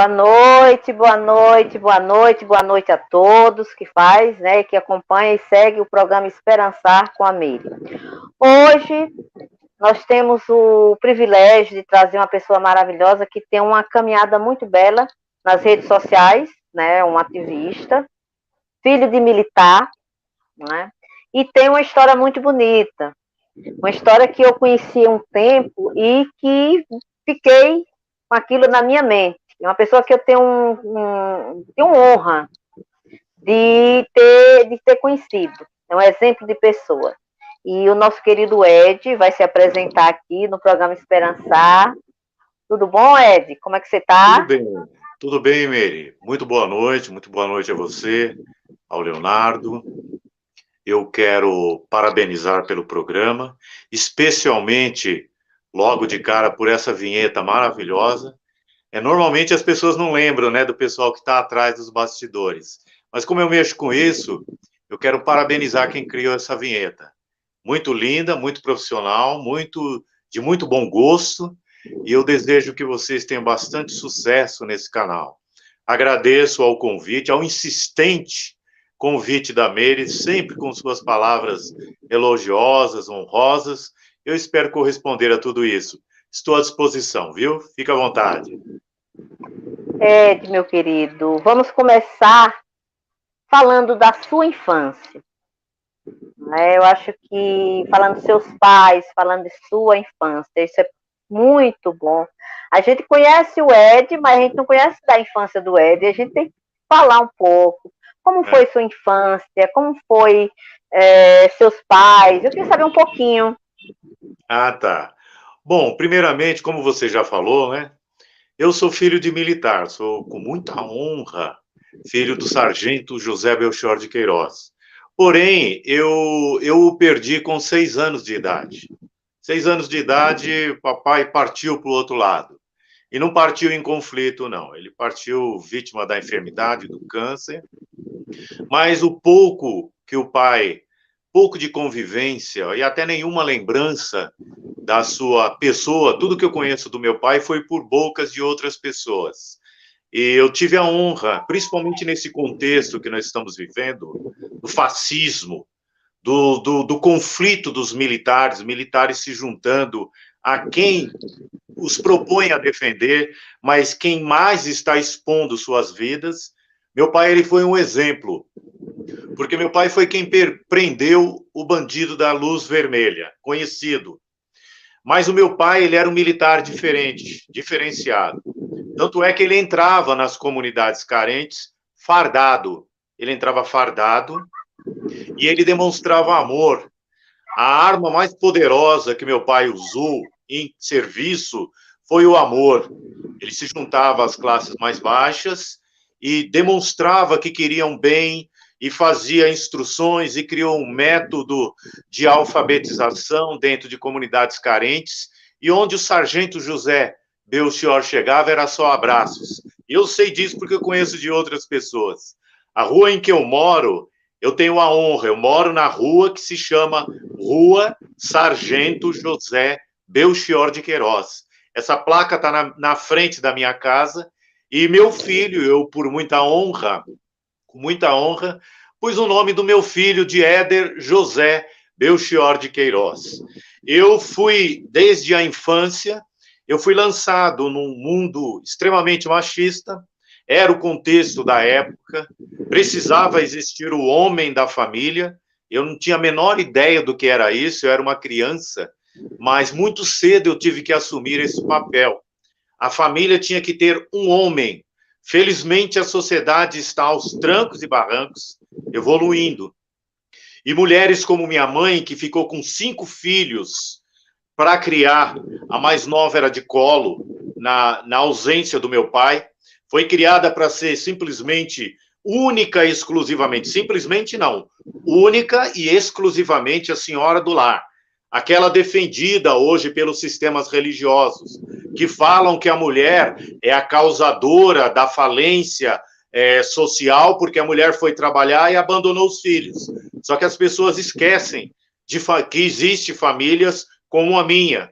Boa noite, boa noite, boa noite, boa noite a todos que faz, né, que acompanha e segue o programa Esperançar com a Meire. Hoje nós temos o privilégio de trazer uma pessoa maravilhosa que tem uma caminhada muito bela nas redes sociais, né, um ativista, filho de militar, né, e tem uma história muito bonita, uma história que eu conheci há um tempo e que fiquei com aquilo na minha mente. É uma pessoa que eu tenho honra de ter conhecido. É um exemplo de pessoa. E o nosso querido Ed vai se apresentar aqui no programa Esperançar. Tudo bom, Ed? Como é que você está? Tudo bem, Meire. Muito boa noite a você, ao Leonardo. Eu quero parabenizar pelo programa, especialmente, logo de cara, por essa vinheta maravilhosa. Normalmente as pessoas não lembram, né, do pessoal que está atrás dos bastidores. Mas como eu mexo com isso, eu quero parabenizar quem criou essa vinheta. Muito linda, muito profissional, de muito bom gosto, e eu desejo que vocês tenham bastante sucesso nesse canal. Agradeço ao convite, ao insistente convite da Meire, sempre com suas palavras elogiosas, honrosas. Eu espero corresponder a tudo isso. Estou à disposição, viu? Fica à vontade. Ed, meu querido, vamos começar falando da sua infância. Eu acho que falando dos seus pais, falando de sua infância, isso é muito bom. A gente conhece o Ed, mas a gente não conhece da infância do Ed. A gente tem que falar um pouco. Como foi sua infância? Como foi seus pais? Eu queria saber um pouquinho. Ah, tá. Bom, primeiramente, como você já falou, né? Eu sou filho de militar, sou com muita honra filho do sargento José Belchior de Queiroz. Porém, eu o perdi com 6 anos de idade. 6 anos de idade, papai partiu para o outro lado. E não partiu em conflito, não. Ele partiu vítima da enfermidade, do câncer. Mas o pouco que o pai, pouco de convivência e até nenhuma lembrança da sua pessoa, tudo que eu conheço do meu pai foi por bocas de outras pessoas. E eu tive a honra, principalmente nesse contexto que nós estamos vivendo, do fascismo, do conflito dos militares se juntando a quem os propõe a defender, mas quem mais está expondo suas vidas. Meu pai, ele foi um exemplo, porque meu pai foi quem prendeu o bandido da luz vermelha, conhecido. Mas o meu pai, ele era um militar diferente, diferenciado. Tanto é que ele entrava nas comunidades carentes fardado. Ele entrava fardado e ele demonstrava amor. A arma mais poderosa que meu pai usou em serviço foi o amor. Ele se juntava às classes mais baixas e demonstrava que queriam bem e fazia instruções e criou um método de alfabetização dentro de comunidades carentes e onde o sargento José Belchior chegava era só abraços. Eu sei disso porque eu conheço de outras pessoas. A rua em que eu moro, eu tenho a honra, eu moro na rua que se chama Rua Sargento José Belchior de Queiroz. Essa placa está na frente da minha casa e meu filho, eu por muita honra, com muita honra, pus o nome do meu filho de Éder José Belchior de Queiroz. Eu fui, desde a infância, eu fui lançado num mundo extremamente machista, era o contexto da época, precisava existir o homem da família, eu não tinha a menor ideia do que era isso, eu era uma criança, mas muito cedo eu tive que assumir esse papel. A família tinha que ter um homem. Felizmente, a sociedade está aos trancos e barrancos, evoluindo. E mulheres como minha mãe, que ficou com 5 filhos para criar, a mais nova era de colo, na ausência do meu pai, foi criada para ser simplesmente única e exclusivamente, simplesmente não, única e exclusivamente a senhora do lar. Aquela defendida hoje pelos sistemas religiosos, que falam que a mulher é a causadora da falência social, porque a mulher foi trabalhar e abandonou os filhos. Só que as pessoas esquecem que existem famílias como a minha,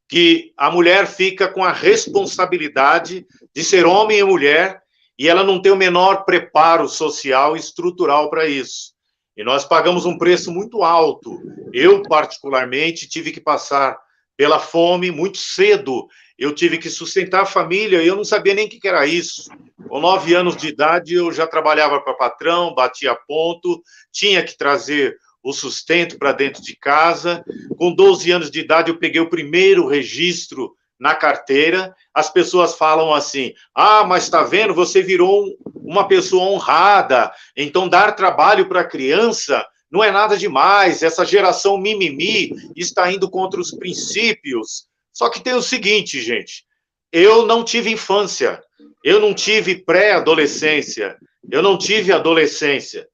que a mulher fica com a responsabilidade de ser homem e mulher e ela não tem o menor preparo social e estrutural para isso. E nós pagamos um preço muito alto. Eu, particularmente, tive que passar pela fome muito cedo. Eu tive que sustentar a família e eu não sabia nem o que era isso. Com 9 anos de idade, eu já trabalhava para patrão, batia ponto, tinha que trazer o sustento para dentro de casa. Com 12 anos de idade, eu peguei o primeiro registro na carteira. As pessoas falam assim: ah, mas está vendo, você virou uma pessoa honrada, então dar trabalho para a criança não é nada demais, essa geração mimimi está indo contra os princípios. Só que tem o seguinte, gente, eu não tive infância, eu não tive pré-adolescência, eu não tive adolescência.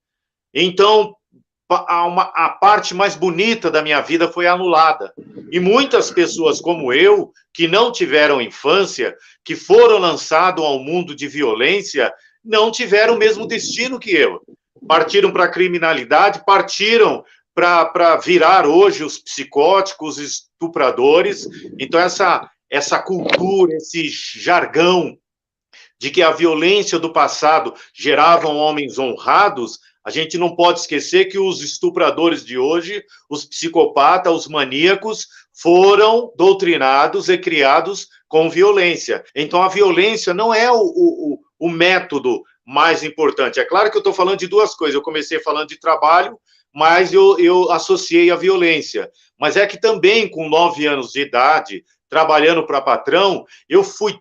Então, a parte mais bonita da minha vida foi anulada. E muitas pessoas como eu, que não tiveram infância, que foram lançados ao mundo de violência, não tiveram o mesmo destino que eu. Partiram para a criminalidade, partiram para virar hoje os psicóticos, os estupradores. Então, essa cultura, esse jargão de que a violência do passado geravam homens honrados, a gente não pode esquecer que os estupradores de hoje, os psicopatas, os maníacos, foram doutrinados e criados com violência. Então, a violência não é o método mais importante. É claro que eu estou falando de duas coisas. Eu comecei falando de trabalho, mas eu associei a violência. Mas é que também, com 9 anos de idade, trabalhando para patrão, eu fui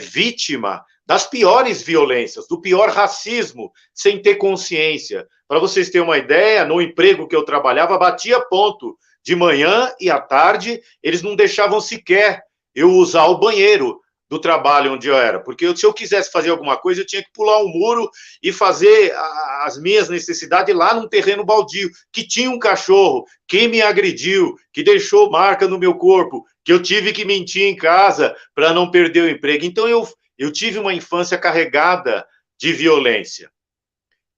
vítima das piores violências, do pior racismo, sem ter consciência. Para vocês terem uma ideia, no emprego que eu trabalhava, batia ponto. De manhã e à tarde, eles não deixavam sequer eu usar o banheiro do trabalho onde eu era, porque se eu quisesse fazer alguma coisa, eu tinha que pular um muro e fazer as minhas necessidades lá num terreno baldio, que tinha um cachorro, que me agrediu, que deixou marca no meu corpo, que eu tive que mentir em casa para não perder o emprego. Então, eu tive uma infância carregada de violência.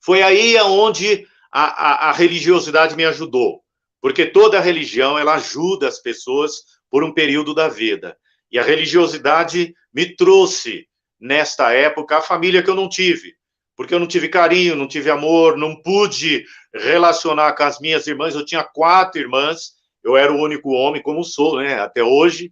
Foi aí onde a religiosidade me ajudou, porque toda religião, ela ajuda as pessoas por um período da vida. E a religiosidade me trouxe, nesta época, a família que eu não tive, porque eu não tive carinho, não tive amor, não pude relacionar com as minhas irmãs. Eu tinha 4 irmãs, eu era o único homem, como sou, né, até hoje,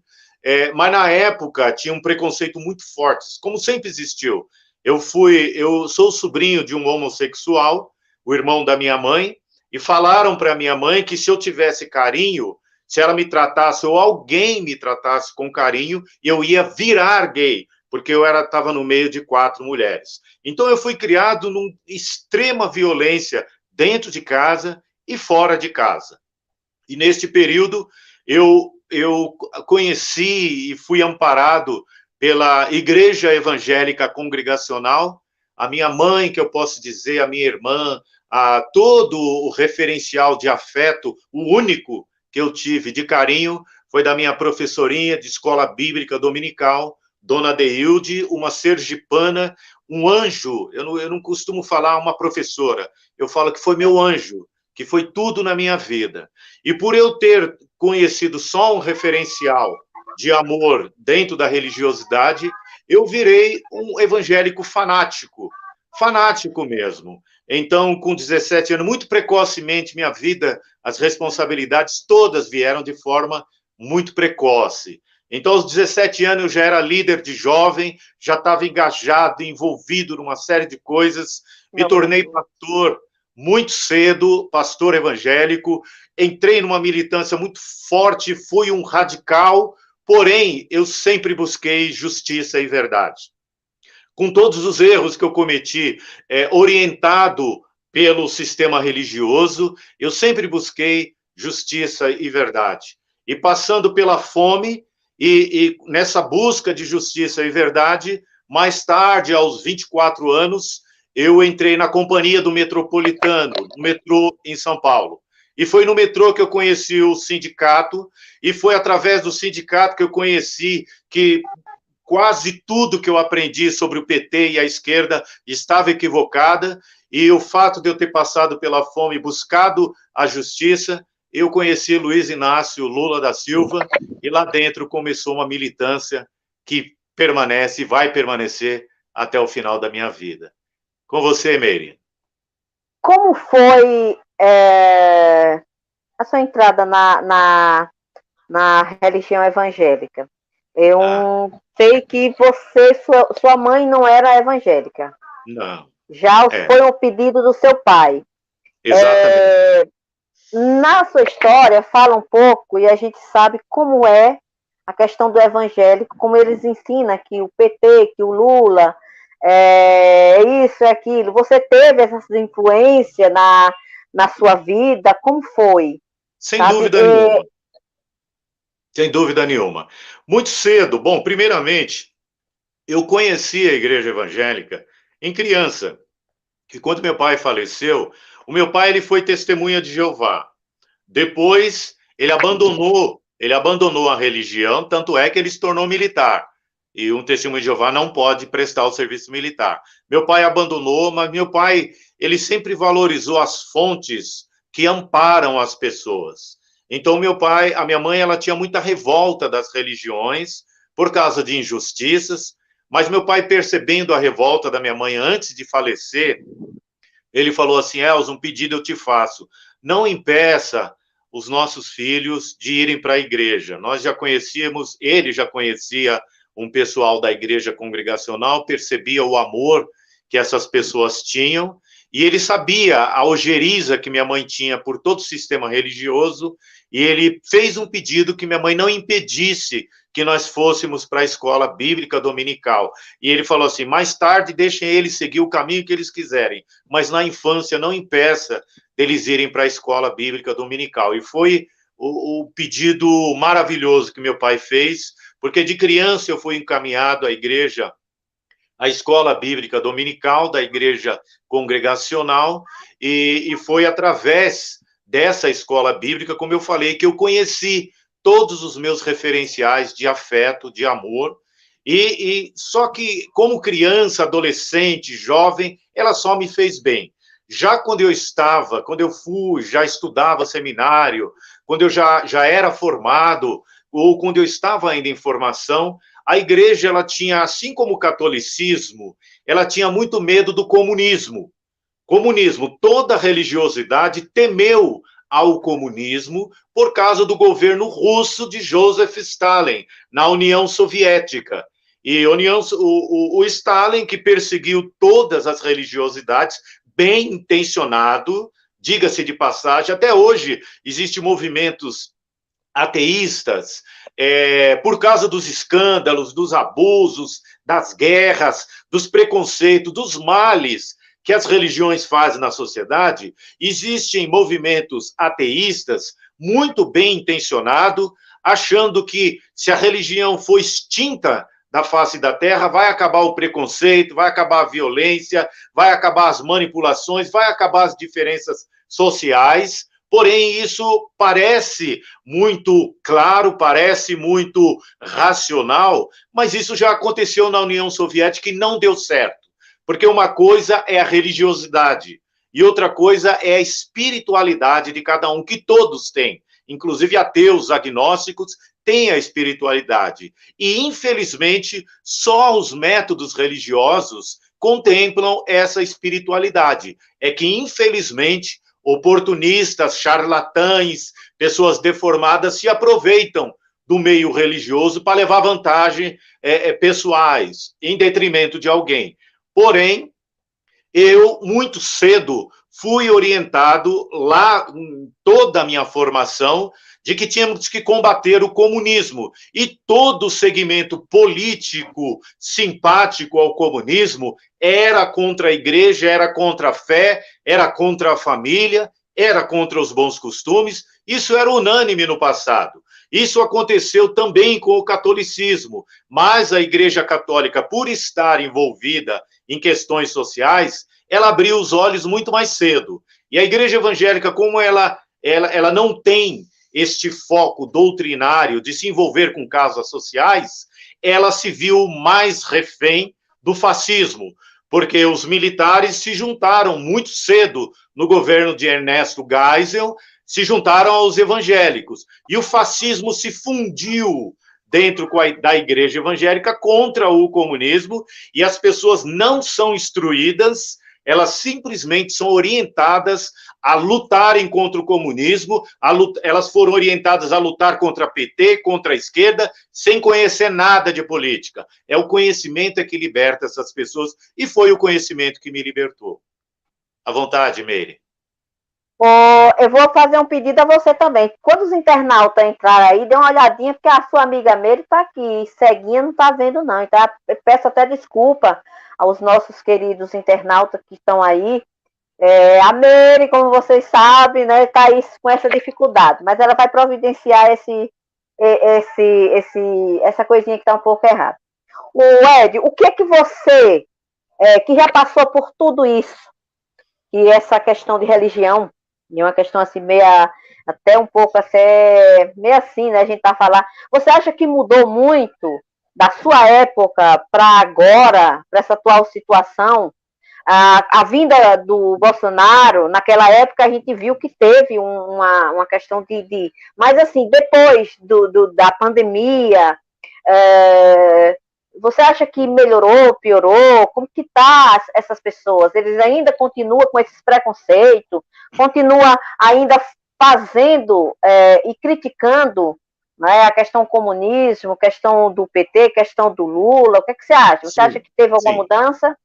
mas na época tinha um preconceito muito forte, como sempre existiu. Eu sou sobrinho de um homossexual, o irmão da minha mãe, e falaram para minha mãe que se eu tivesse carinho, se ela me tratasse ou alguém me tratasse com carinho, eu ia virar gay, porque eu estava no meio de 4 mulheres. Então eu fui criado numa extrema violência dentro de casa e fora de casa. E neste período eu conheci e fui amparado pela Igreja Evangélica Congregacional. A minha mãe, que eu posso dizer, a minha irmã, todo o referencial de afeto, o único que eu tive de carinho, foi da minha professorinha de escola bíblica dominical, Dona Deilde, uma sergipana, um anjo. Eu não costumo falar uma professora, eu falo que foi meu anjo, que foi tudo na minha vida. E por eu ter conhecido só um referencial de amor dentro da religiosidade, eu virei um evangélico fanático mesmo. Então, com 17 anos, muito precocemente, minha vida, as responsabilidades todas vieram de forma muito precoce. Então, aos 17 anos, eu já era líder de jovem, já estava engajado, envolvido numa série de coisas, me tornei pastor muito cedo, pastor evangélico, entrei numa militância muito forte, fui um radical, porém, eu sempre busquei justiça e verdade. Com todos os erros que eu cometi, orientado pelo sistema religioso, eu sempre busquei justiça e verdade. E passando pela fome, e nessa busca de justiça e verdade, mais tarde, aos 24 anos, eu entrei na companhia do Metropolitano, no metrô em São Paulo. E foi no metrô que eu conheci o sindicato, e foi através do sindicato que eu conheci que quase tudo que eu aprendi sobre o PT e a esquerda estava equivocada, e o fato de eu ter passado pela fome, buscado a justiça, eu conheci Luiz Inácio Lula da Silva, e lá dentro começou uma militância que permanece e vai permanecer até o final da minha vida. Com você, Meire. Como foi a sua entrada na religião evangélica? Eu sei que sua mãe não era evangélica. Não. Já foi um pedido do seu pai. Exatamente. Na sua história, fala um pouco, e a gente sabe como é a questão do evangélico, como eles ensinam que o PT, que o Lula, isso e aquilo. Você teve essa influência na sua vida? Como foi? Sem dúvida nenhuma. Sem dúvida nenhuma. Muito cedo, bom, primeiramente, eu conheci a igreja evangélica em criança, que quando meu pai faleceu, o meu pai ele foi testemunha de Jeová. Depois, ele abandonou a religião, tanto é que ele se tornou militar. E um testemunho de Jeová não pode prestar o serviço militar. Meu pai abandonou, mas meu pai, ele sempre valorizou as fontes que amparam as pessoas. Então, meu pai, a minha mãe, ela tinha muita revolta das religiões por causa de injustiças, mas meu pai, percebendo a revolta da minha mãe antes de falecer, ele falou assim: Elza, um pedido eu te faço, não impeça os nossos filhos de irem para a igreja. Nós já conhecíamos, ele já conhecia um pessoal da igreja congregacional, percebia o amor que essas pessoas tinham, e ele sabia a ojeriza que minha mãe tinha por todo o sistema religioso, e ele fez um pedido que minha mãe não impedisse que nós fôssemos para a escola bíblica dominical. E ele falou assim: mais tarde deixem eles seguir o caminho que eles quiserem, mas na infância não impeça deles irem para a escola bíblica dominical. E foi o pedido maravilhoso que meu pai fez, porque de criança eu fui encaminhado à igreja, à escola bíblica dominical da igreja congregacional, e foi através dessa escola bíblica, como eu falei, que eu conheci todos os meus referenciais de afeto, de amor, e só que como criança, adolescente, jovem, ela só me fez bem. Já quando eu já estudava seminário, quando eu já era formado, ou quando eu estava ainda em formação, a igreja, ela tinha, assim como o catolicismo, ela tinha muito medo do comunismo. Comunismo, toda religiosidade temeu ao comunismo por causa do governo russo de Joseph Stalin, na União Soviética. E o Stalin, que perseguiu todas as religiosidades, bem intencionado, diga-se de passagem, até hoje existem movimentos ateístas, por causa dos escândalos, dos abusos, das guerras, dos preconceitos, dos males que as religiões fazem na sociedade, existem movimentos ateístas muito bem intencionados, achando que se a religião for extinta da face da terra, vai acabar o preconceito, vai acabar a violência, vai acabar as manipulações, vai acabar as diferenças sociais. Porém, isso parece muito claro, parece muito racional, mas isso já aconteceu na União Soviética e não deu certo. Porque uma coisa é a religiosidade e outra coisa é a espiritualidade de cada um, que todos têm. Inclusive ateus, agnósticos, têm a espiritualidade. E, infelizmente, só os métodos religiosos contemplam essa espiritualidade. É que, infelizmente, oportunistas, charlatães, pessoas deformadas se aproveitam do meio religioso para levar vantagem pessoais, em detrimento de alguém. Porém, eu, muito cedo, fui orientado lá, em toda a minha formação, de que tínhamos que combater o comunismo. E todo o segmento político simpático ao comunismo era contra a igreja, era contra a fé, era contra a família, era contra os bons costumes. Isso era unânime no passado. Isso aconteceu também com o catolicismo, mas a Igreja Católica, por estar envolvida em questões sociais, ela abriu os olhos muito mais cedo. E a Igreja Evangélica, como ela não tem este foco doutrinário de se envolver com causas sociais, ela se viu mais refém do fascismo, porque os militares se juntaram muito cedo no governo de Ernesto Geisel, se juntaram aos evangélicos. E o fascismo se fundiu dentro da igreja evangélica contra o comunismo, e as pessoas não são instruídas, elas simplesmente são orientadas a lutarem contra o comunismo, elas foram orientadas a lutar contra a PT, contra a esquerda, sem conhecer nada de política. É o conhecimento que liberta essas pessoas, e foi o conhecimento que me libertou. À vontade, Meire. Eu vou fazer um pedido a você também. Quando os internautas entrarem aí, dê uma olhadinha, porque a sua amiga Meire está aqui, ceguinha, não está vendo não. Então, eu peço até desculpa aos nossos queridos internautas que estão aí. A Meire, como vocês sabem, né, está aí com essa dificuldade, mas ela vai providenciar essa coisinha que está um pouco errada. O Ed, o que é que você, que já passou por tudo isso, e essa questão de religião, e uma questão assim, até um pouco assim, meio assim, né, a gente tá falando, você acha que mudou muito da sua época para agora, para essa atual situação? A vinda do Bolsonaro, naquela época a gente viu que teve uma questão mas assim, depois da pandemia, você acha que melhorou, piorou? Como que tá essas pessoas? Eles ainda continuam com esses preconceitos? Continuam ainda fazendo e criticando, né, a questão do comunismo, questão do PT, questão do Lula? O que é que você acha? Você acha que teve alguma mudança?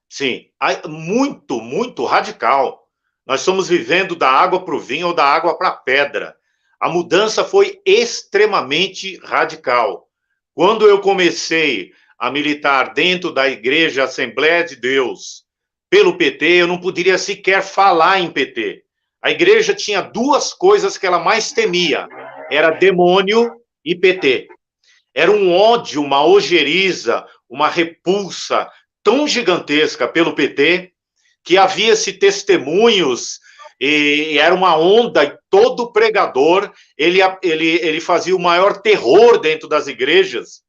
Sim, muito, muito radical. Nós estamos vivendo da água para o vinho ou da água para a pedra. A mudança foi extremamente radical. Quando eu comecei a militar dentro da Igreja Assembleia de Deus pelo PT, eu não poderia sequer falar em PT. A igreja tinha duas coisas que ela mais temia: era demônio e PT. Era um ódio, uma ojeriza, uma repulsa tão gigantesca pelo PT, que havia-se testemunhos, e era uma onda, e todo pregador, ele fazia o maior terror dentro das igrejas,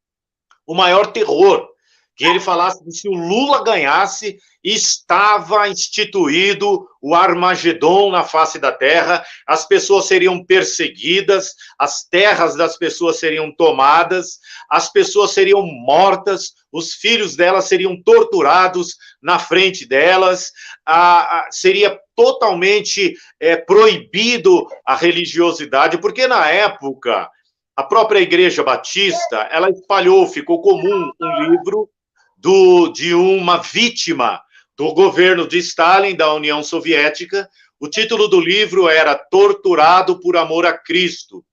o maior terror, que ele falasse que se o Lula ganhasse, estava instituído o Armagedon na face da terra, as pessoas seriam perseguidas, as terras das pessoas seriam tomadas, as pessoas seriam mortas, os filhos delas seriam torturados na frente delas, seria totalmente proibido a religiosidade, porque na época a própria Igreja Batista, ela espalhou, ficou comum um livro de uma vítima do governo de Stalin, da União Soviética. O título do livro era Torturado por Amor a Cristo.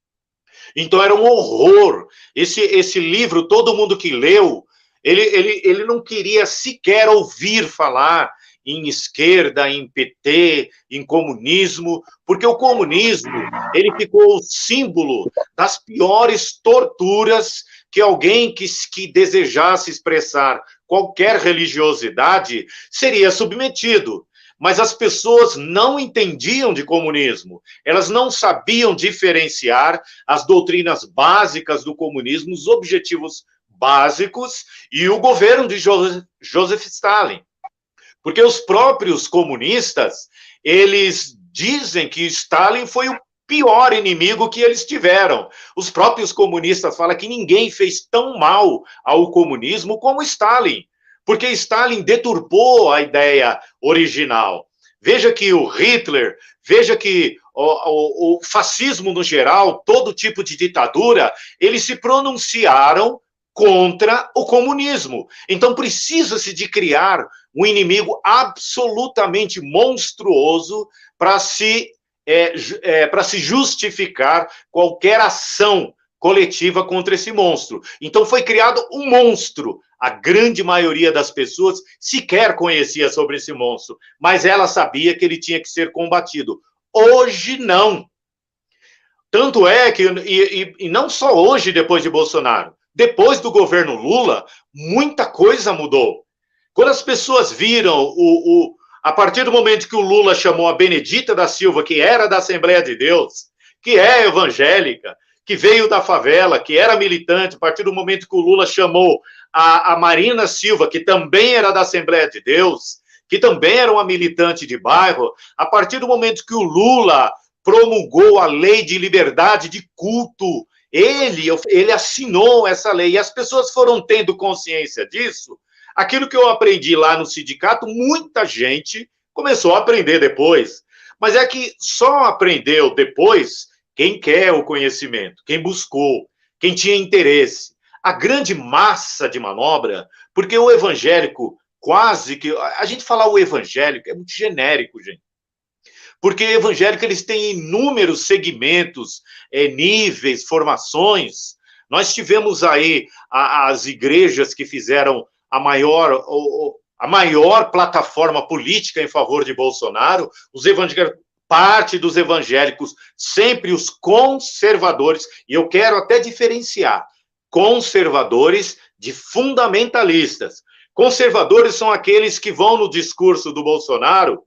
Então era um horror. Esse livro, todo mundo que leu, ele não queria sequer ouvir falar em esquerda, em PT, em comunismo, porque o comunismo, ele ficou o símbolo das piores torturas que alguém que desejasse expressar qualquer religiosidade seria submetido. Mas as pessoas não entendiam de comunismo, elas não sabiam diferenciar as doutrinas básicas do comunismo, os objetivos básicos e o governo de Joseph Stalin. Porque os próprios comunistas, eles dizem que Stalin foi o pior inimigo que eles tiveram. Os próprios comunistas falam que ninguém fez tão mal ao comunismo como Stalin, porque Stalin deturpou a ideia original. Veja que o Hitler, veja que o fascismo no geral, todo tipo de ditadura, eles se pronunciaram contra o comunismo. Então precisa-se de criar um inimigo absolutamente monstruoso para se justificar qualquer ação coletiva contra esse monstro. Então foi criado um monstro. A grande maioria das pessoas sequer conhecia sobre esse monstro, mas ela sabia que ele tinha que ser combatido. Hoje não. Tanto é que, e não só hoje, depois de Bolsonaro, depois do governo Lula, muita coisa mudou. Quando as pessoas viram, a partir do momento que o Lula chamou a Benedita da Silva, que era da Assembleia de Deus, que é evangélica, que veio da favela, que era militante, a partir do momento que o Lula chamou a Marina Silva, que também era da Assembleia de Deus, que também era uma militante de bairro, a partir do momento que o Lula promulgou a lei de liberdade de culto. Ele assinou essa lei, e as pessoas foram tendo consciência disso. Aquilo que eu aprendi lá no sindicato, muita gente começou a aprender depois. Mas é que só aprendeu depois quem quer o conhecimento, quem buscou, quem tinha interesse. A grande massa de manobra, porque o evangélico, quase que... A gente falar o evangélico é muito genérico, gente. Porque evangélico, eles têm inúmeros segmentos, níveis, formações. Nós tivemos aí as igrejas que fizeram a maior plataforma política em favor de Bolsonaro, os evangélicos, parte dos evangélicos, sempre os conservadores, e eu quero até diferenciar conservadores de fundamentalistas. Conservadores são aqueles que vão no discurso do Bolsonaro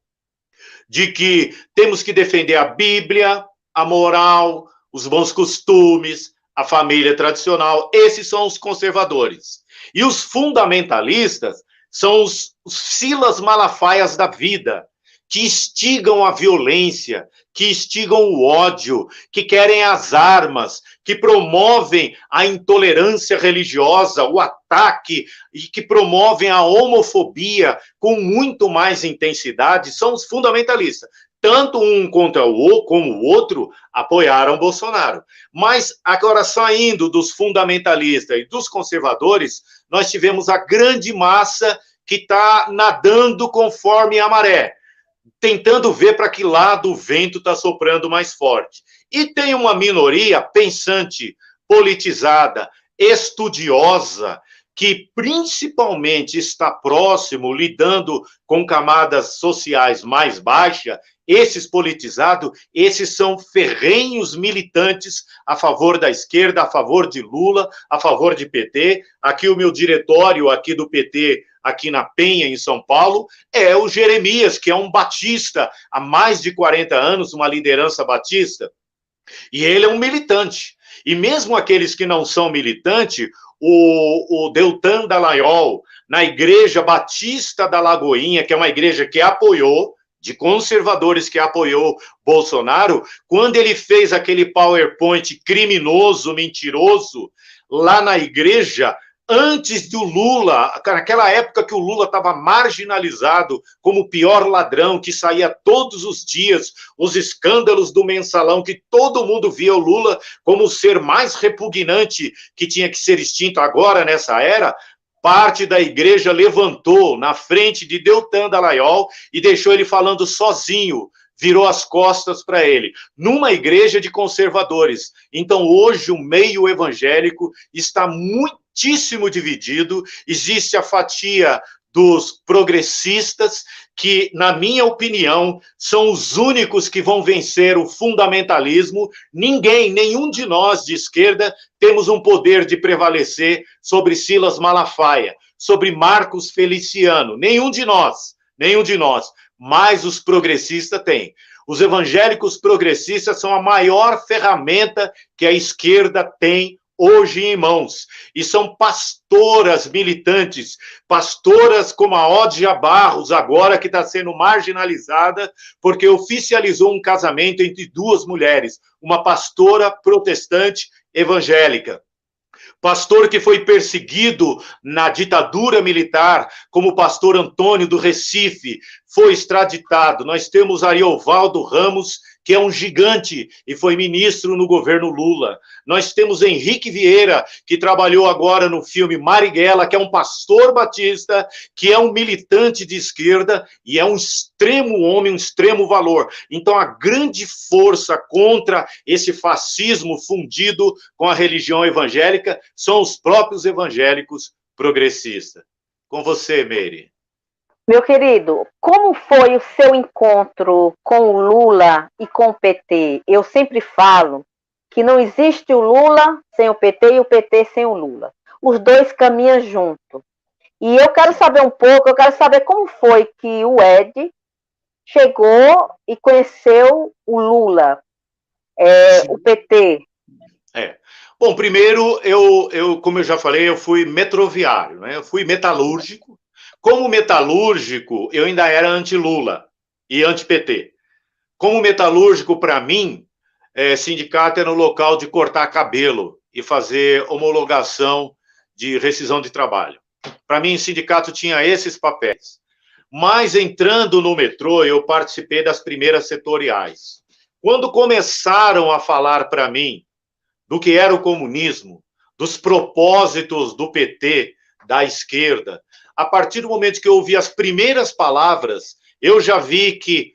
de que temos que defender a Bíblia, a moral, os bons costumes, a família tradicional. Esses são os conservadores. E os fundamentalistas são os Silas Malafaias da vida, que instigam a violência, que instigam o ódio, que querem as armas, que promovem a intolerância religiosa, o ataque, e que promovem a homofobia com muito mais intensidade, são os fundamentalistas. Tanto um contra como o outro apoiaram Bolsonaro. Mas agora, saindo dos fundamentalistas e dos conservadores, nós tivemos a grande massa que está nadando conforme a maré, tentando ver para que lado o vento está soprando mais forte. E tem uma minoria pensante, politizada, estudiosa, que principalmente está próximo, lidando com camadas sociais mais baixas. Esses politizados, esses são ferrenhos militantes a favor da esquerda, a favor de Lula, a favor de PT. Aqui o meu diretório aqui do PT, aqui na Penha, em São Paulo, é o Jeremias, que é um batista há mais de 40 anos, uma liderança batista, e ele é um militante. E mesmo aqueles que não são militantes, o Deltan Dallagnol, na Igreja Batista da Lagoinha, que é uma igreja que apoiou, de conservadores que apoiou Bolsonaro, quando ele fez aquele PowerPoint criminoso, mentiroso, lá na igreja, antes do Lula, naquela época que o Lula estava marginalizado como o pior ladrão, que saía todos os dias, os escândalos do mensalão, que todo mundo via o Lula como o ser mais repugnante que tinha que ser extinto agora, nessa era, parte da igreja levantou na frente de Deltan Dallagnol e deixou ele falando sozinho, virou as costas para ele, numa igreja de conservadores. Então, hoje, o meio evangélico está muitíssimo dividido, existe a fatia dos progressistas, que, na minha opinião, são os únicos que vão vencer o fundamentalismo. Nenhum de nós de esquerda temos um poder de prevalecer sobre Silas Malafaia, sobre Marcos Feliciano, nenhum de nós, mas os progressistas têm. Os evangélicos progressistas são a maior ferramenta que a esquerda tem hoje em mãos, e são pastoras militantes, pastoras como a Ódia Barros, agora que está sendo marginalizada, porque oficializou um casamento entre duas mulheres, uma pastora protestante evangélica. Pastor que foi perseguido na ditadura militar, como o pastor Antônio do Recife, foi extraditado. Nós temos Ariovaldo Ramos, que é um gigante e foi ministro no governo Lula. Nós temos Henrique Vieira, que trabalhou agora no filme Marighella, que é um pastor batista, que é um militante de esquerda e é um extremo homem, um extremo valor. Então, a grande força contra esse fascismo fundido com a religião evangélica são os próprios evangélicos progressistas. Com você, Meire. Meu querido, como foi o seu encontro com o Lula e com o PT? Eu sempre falo que não existe o Lula sem o PT e o PT sem o Lula. Os dois caminham juntos. E eu quero saber um pouco, eu quero saber como foi que o Ed chegou e conheceu o Lula, o PT. Bom, primeiro, como eu já falei, eu fui metroviário, né? Eu fui metalúrgico. Como metalúrgico, eu ainda era anti-Lula e anti-PT. Como metalúrgico, para mim, sindicato era um local de cortar cabelo e fazer homologação de rescisão de trabalho. Para mim, o sindicato tinha esses papéis. Mas entrando no metrô, eu participei das primeiras setoriais. Quando começaram a falar para mim do que era o comunismo, dos propósitos do PT, da esquerda, a partir do momento que eu ouvi as primeiras palavras, eu já vi que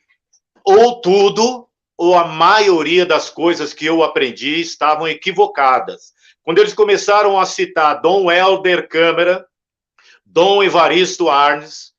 ou tudo, ou a maioria das coisas que eu aprendi estavam equivocadas. Quando eles começaram a citar Dom Helder Câmara, Dom Evaristo Arnes,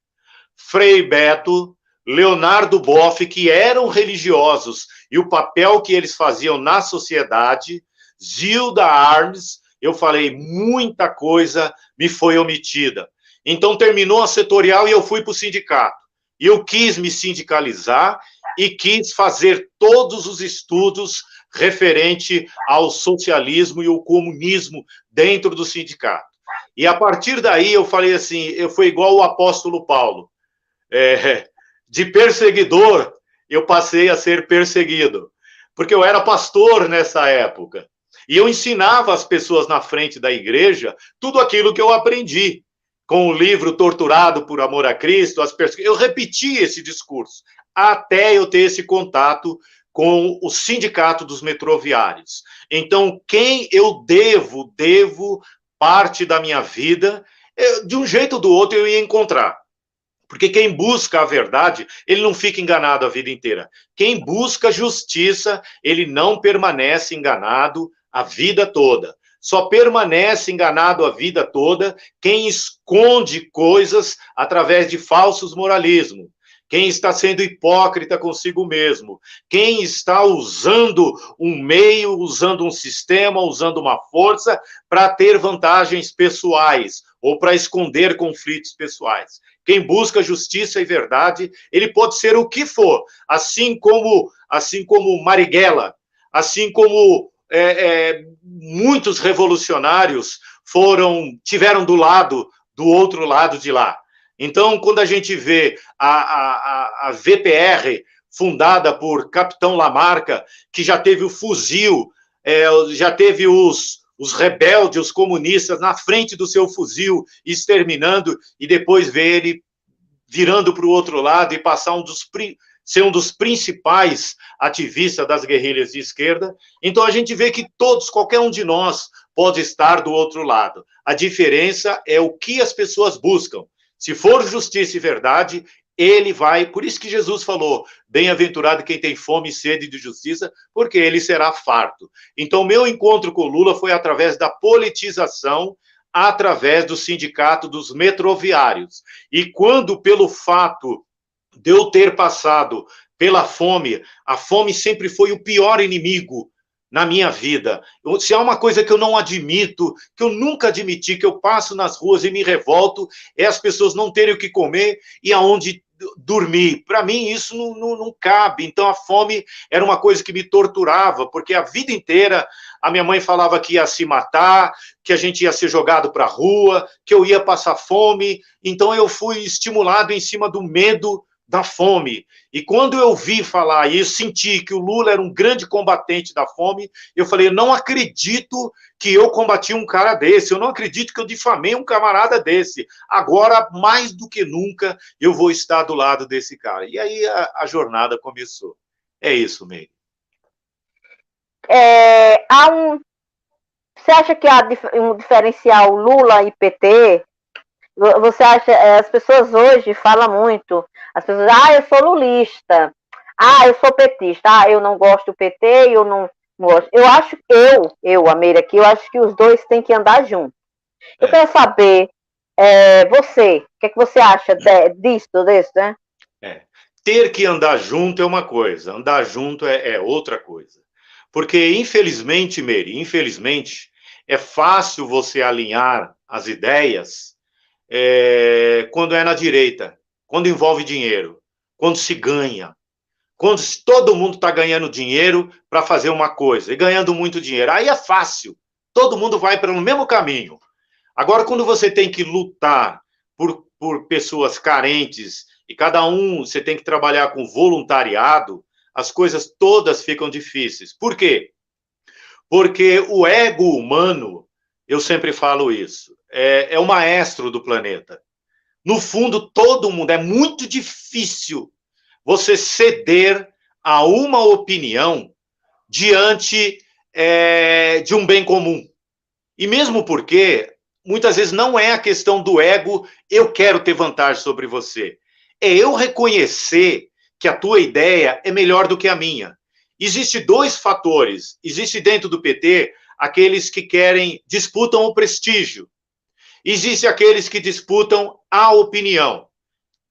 Frei Beto, Leonardo Boff, que eram religiosos, e o papel que eles faziam na sociedade, Zilda Arnes, eu falei, muita coisa me foi omitida. Então terminou a setorial e eu fui para o sindicato. E eu quis me sindicalizar e quis fazer todos os estudos referente ao socialismo e ao comunismo dentro do sindicato. E a partir daí eu falei assim, eu fui igual o apóstolo Paulo, de perseguidor eu passei a ser perseguido, porque eu era pastor nessa época, e eu ensinava as pessoas na frente da igreja tudo aquilo que eu aprendi, com o livro Torturado por Amor a Cristo, eu repeti esse discurso, até eu ter esse contato com o sindicato dos metroviários. Então, quem eu devo parte da minha vida, de um jeito ou do outro eu ia encontrar. Porque quem busca a verdade, ele não fica enganado a vida inteira. Quem busca justiça, ele não permanece enganado a vida toda. Só permanece enganado a vida toda quem esconde coisas através de falsos moralismos. Quem está sendo hipócrita consigo mesmo. Quem está usando um meio, usando um sistema, usando uma força para ter vantagens pessoais ou para esconder conflitos pessoais. Quem busca justiça e verdade, ele pode ser o que for, assim como Marighella, assim como muitos revolucionários tiveram do outro lado de lá. Então, quando a gente vê a VPR, fundada por Capitão Lamarca, que já teve o fuzil, já teve os rebeldes, os comunistas, na frente do seu fuzil, exterminando, e depois ver ele virando para o outro lado e passar ser um dos principais ativistas das guerrilhas de esquerda. Então, a gente vê que qualquer um de nós pode estar do outro lado. A diferença é o que as pessoas buscam. Se for justiça e verdade, ele vai... Por isso que Jesus falou, bem-aventurado quem tem fome e sede de justiça, porque ele será farto. Então, meu encontro com Lula foi através da politização, através do sindicato dos metroviários. E quando, pelo fato de eu ter passado pela fome, a fome sempre foi o pior inimigo na minha vida. Se há uma coisa que eu não admito, que eu nunca admiti, que eu passo nas ruas e me revolto, é as pessoas não terem o que comer e aonde dormir. Para mim, isso não cabe. Então, a fome era uma coisa que me torturava, porque a vida inteira a minha mãe falava que ia se matar, que a gente ia ser jogado para a rua, que eu ia passar fome. Então, eu fui estimulado em cima do medo da fome. E quando eu vi falar e eu senti que o Lula era um grande combatente da fome, eu falei, eu não acredito que eu combati um cara desse, eu não acredito que eu difamei um camarada desse. Agora, mais do que nunca, eu vou estar do lado desse cara. E aí a jornada começou. É isso, Meire. Você acha que há um diferencial Lula e PT? Você acha, as pessoas hoje falam muito, as pessoas, eu sou lulista, eu sou petista, eu não gosto do PT, eu não gosto. Eu acho, a Meire aqui, eu acho que os dois têm que andar juntos. Eu quero saber, você, o que é que você acha disso, né? Ter que andar junto é uma coisa, andar junto é outra coisa. Porque, infelizmente, Meire, é fácil você alinhar as ideias quando é na direita, quando envolve dinheiro, quando se ganha, quando todo mundo está ganhando dinheiro para fazer uma coisa e ganhando muito dinheiro. Aí é fácil, todo mundo vai pelo mesmo caminho. Agora, quando você tem que lutar por pessoas carentes e cada um você tem que trabalhar com voluntariado, as coisas todas ficam difíceis. Por quê? Porque o ego humano, eu sempre falo isso, é o maestro do planeta. No fundo, todo mundo, é muito difícil você ceder a uma opinião diante de um bem comum. E mesmo porque, muitas vezes, não é a questão do ego, eu quero ter vantagem sobre você. É eu reconhecer que a tua ideia é melhor do que a minha. Existem dois fatores. Existe dentro do PT aqueles que disputam o prestígio. Existe aqueles que disputam a opinião.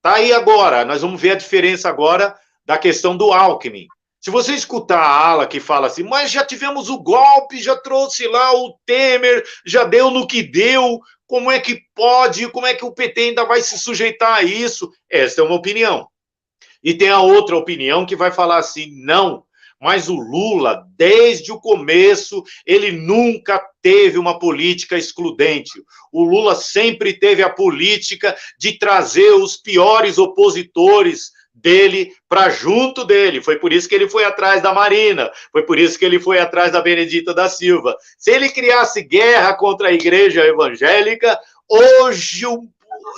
Tá aí agora, nós vamos ver a diferença agora da questão do Alckmin. Se você escutar a ala que fala assim, mas já tivemos o golpe, já trouxe lá o Temer, já deu no que deu, como é que pode, como é que o PT ainda vai se sujeitar a isso? Essa é uma opinião. E tem a outra opinião que vai falar assim, não, mas o Lula, desde o começo, ele nunca teve uma política excludente. O Lula sempre teve a política de trazer os piores opositores dele para junto dele. Foi por isso que ele foi atrás da Marina, foi por isso que ele foi atrás da Benedita da Silva. Se ele criasse guerra contra a igreja evangélica, hoje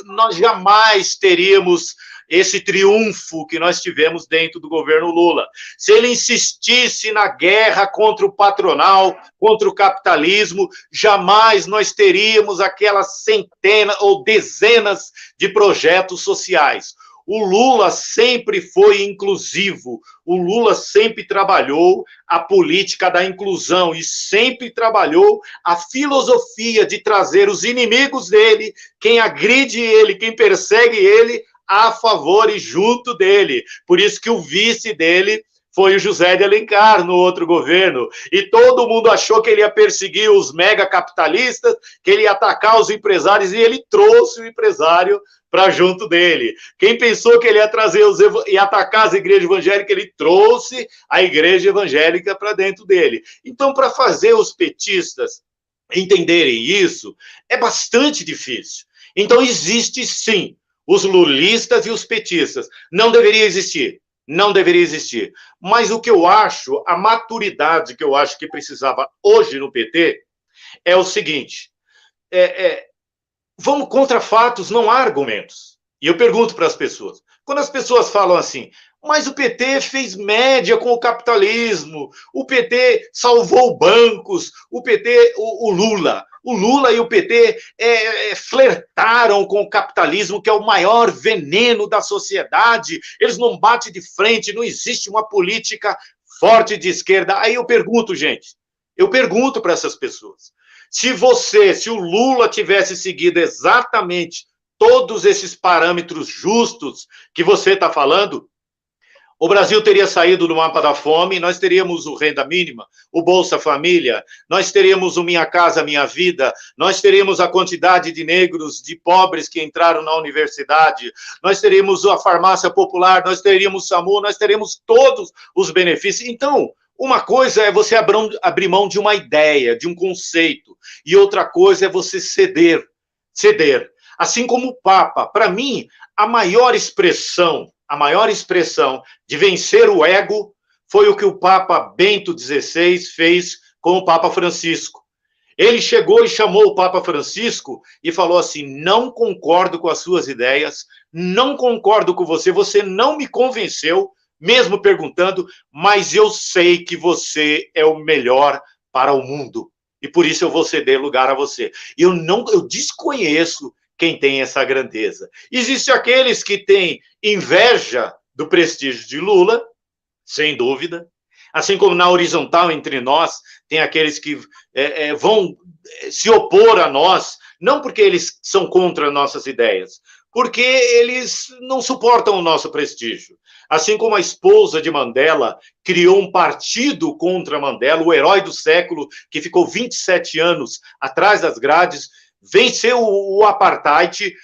nós jamais teríamos esse triunfo que nós tivemos dentro do governo Lula. Se ele insistisse na guerra contra o patronal, contra o capitalismo, jamais nós teríamos aquelas centenas ou dezenas de projetos sociais. O Lula sempre foi inclusivo, o Lula sempre trabalhou a política da inclusão e sempre trabalhou a filosofia de trazer os inimigos dele, quem agride ele, quem persegue ele, a favor e junto dele. Por isso que o vice dele foi o José de Alencar no outro governo. E todo mundo achou que ele ia perseguir os mega capitalistas, que ele ia atacar os empresários, e ele trouxe o empresário para junto dele. Quem pensou que ele ia ia atacar as igrejas evangélicas, ele trouxe a igreja evangélica para dentro dele. Então, para fazer os petistas entenderem isso, é bastante difícil. Então, existe sim os lulistas e os petistas. Não deveria existir. Não deveria existir. Mas o que eu acho, a maturidade que eu acho que precisava hoje no PT, é o seguinte, vamos contra fatos, não há argumentos. E eu pergunto para as pessoas, quando as pessoas falam assim, mas o PT fez média com o capitalismo, o PT salvou bancos, o PT, o Lula e o PT flertaram com o capitalismo, que é o maior veneno da sociedade, eles não batem de frente, não existe uma política forte de esquerda. Aí eu pergunto, gente, para essas pessoas, se o Lula tivesse seguido exatamente todos esses parâmetros justos que você está falando, o Brasil teria saído do mapa da fome, nós teríamos o Renda Mínima, o Bolsa Família, nós teríamos o Minha Casa Minha Vida, nós teríamos a quantidade de negros, de pobres que entraram na universidade, nós teríamos a farmácia popular, nós teríamos o SAMU, nós teríamos todos os benefícios. Então, uma coisa é você abrir mão de uma ideia, de um conceito, e outra coisa é você ceder. Assim como o Papa, para mim, a maior expressão de vencer o ego foi o que o Papa Bento XVI fez com o Papa Francisco. Ele chegou e chamou o Papa Francisco e falou assim, não concordo com as suas ideias, não concordo com você, você não me convenceu, mesmo perguntando, mas eu sei que você é o melhor para o mundo, e por isso eu vou ceder lugar a você. Eu desconheço quem tem essa grandeza. Existem aqueles que têm inveja do prestígio de Lula, sem dúvida, assim como na horizontal entre nós, tem aqueles que vão se opor a nós, não porque eles são contra nossas ideias, porque eles não suportam o nosso prestígio. Assim como a esposa de Mandela criou um partido contra Mandela, o herói do século, que ficou 27 anos atrás das grades, venceu o apartheid,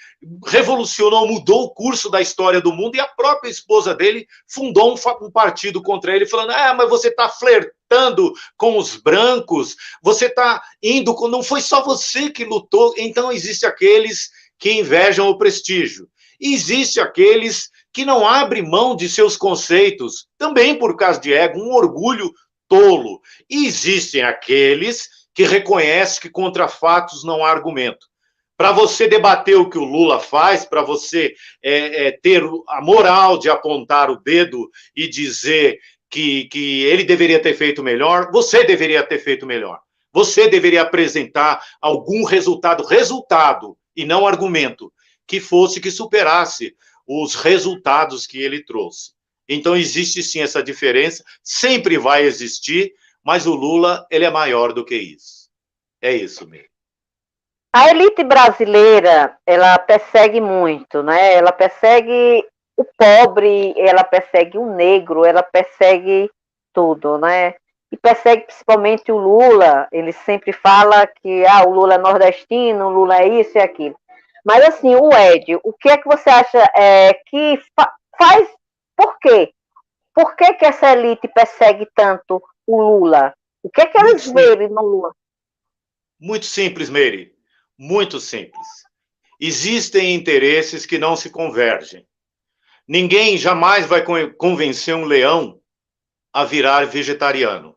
revolucionou, mudou o curso da história do mundo, e a própria esposa dele fundou um partido contra ele, falando, mas você está flertando com os brancos, você está indo, não foi só você que lutou. Então, existem aqueles que invejam o prestígio, e existem aqueles que não abre mão de seus conceitos, também por causa de ego, um orgulho tolo. E existem aqueles que reconhecem que contra fatos não há argumento. Para você debater o que o Lula faz, para você ter a moral de apontar o dedo e dizer que ele deveria ter feito melhor, você deveria ter feito melhor. Você deveria apresentar algum resultado, e não argumento, que superasse os resultados que ele trouxe. Então, existe sim essa diferença, sempre vai existir, mas o Lula, ele é maior do que isso. É isso mesmo. A elite brasileira, ela persegue muito, né? Ela persegue o pobre, ela persegue o negro, ela persegue tudo, né? E persegue principalmente o Lula. Ele sempre fala que o Lula é nordestino, o Lula é isso e aquilo. Mas assim, o Ed, o que é que você acha que faz? Por quê? Por que essa elite persegue tanto o Lula? O que é que eles veem no Lula? Muito simples, Meire. Muito simples. Existem interesses que não se convergem. Ninguém jamais vai convencer um leão a virar vegetariano.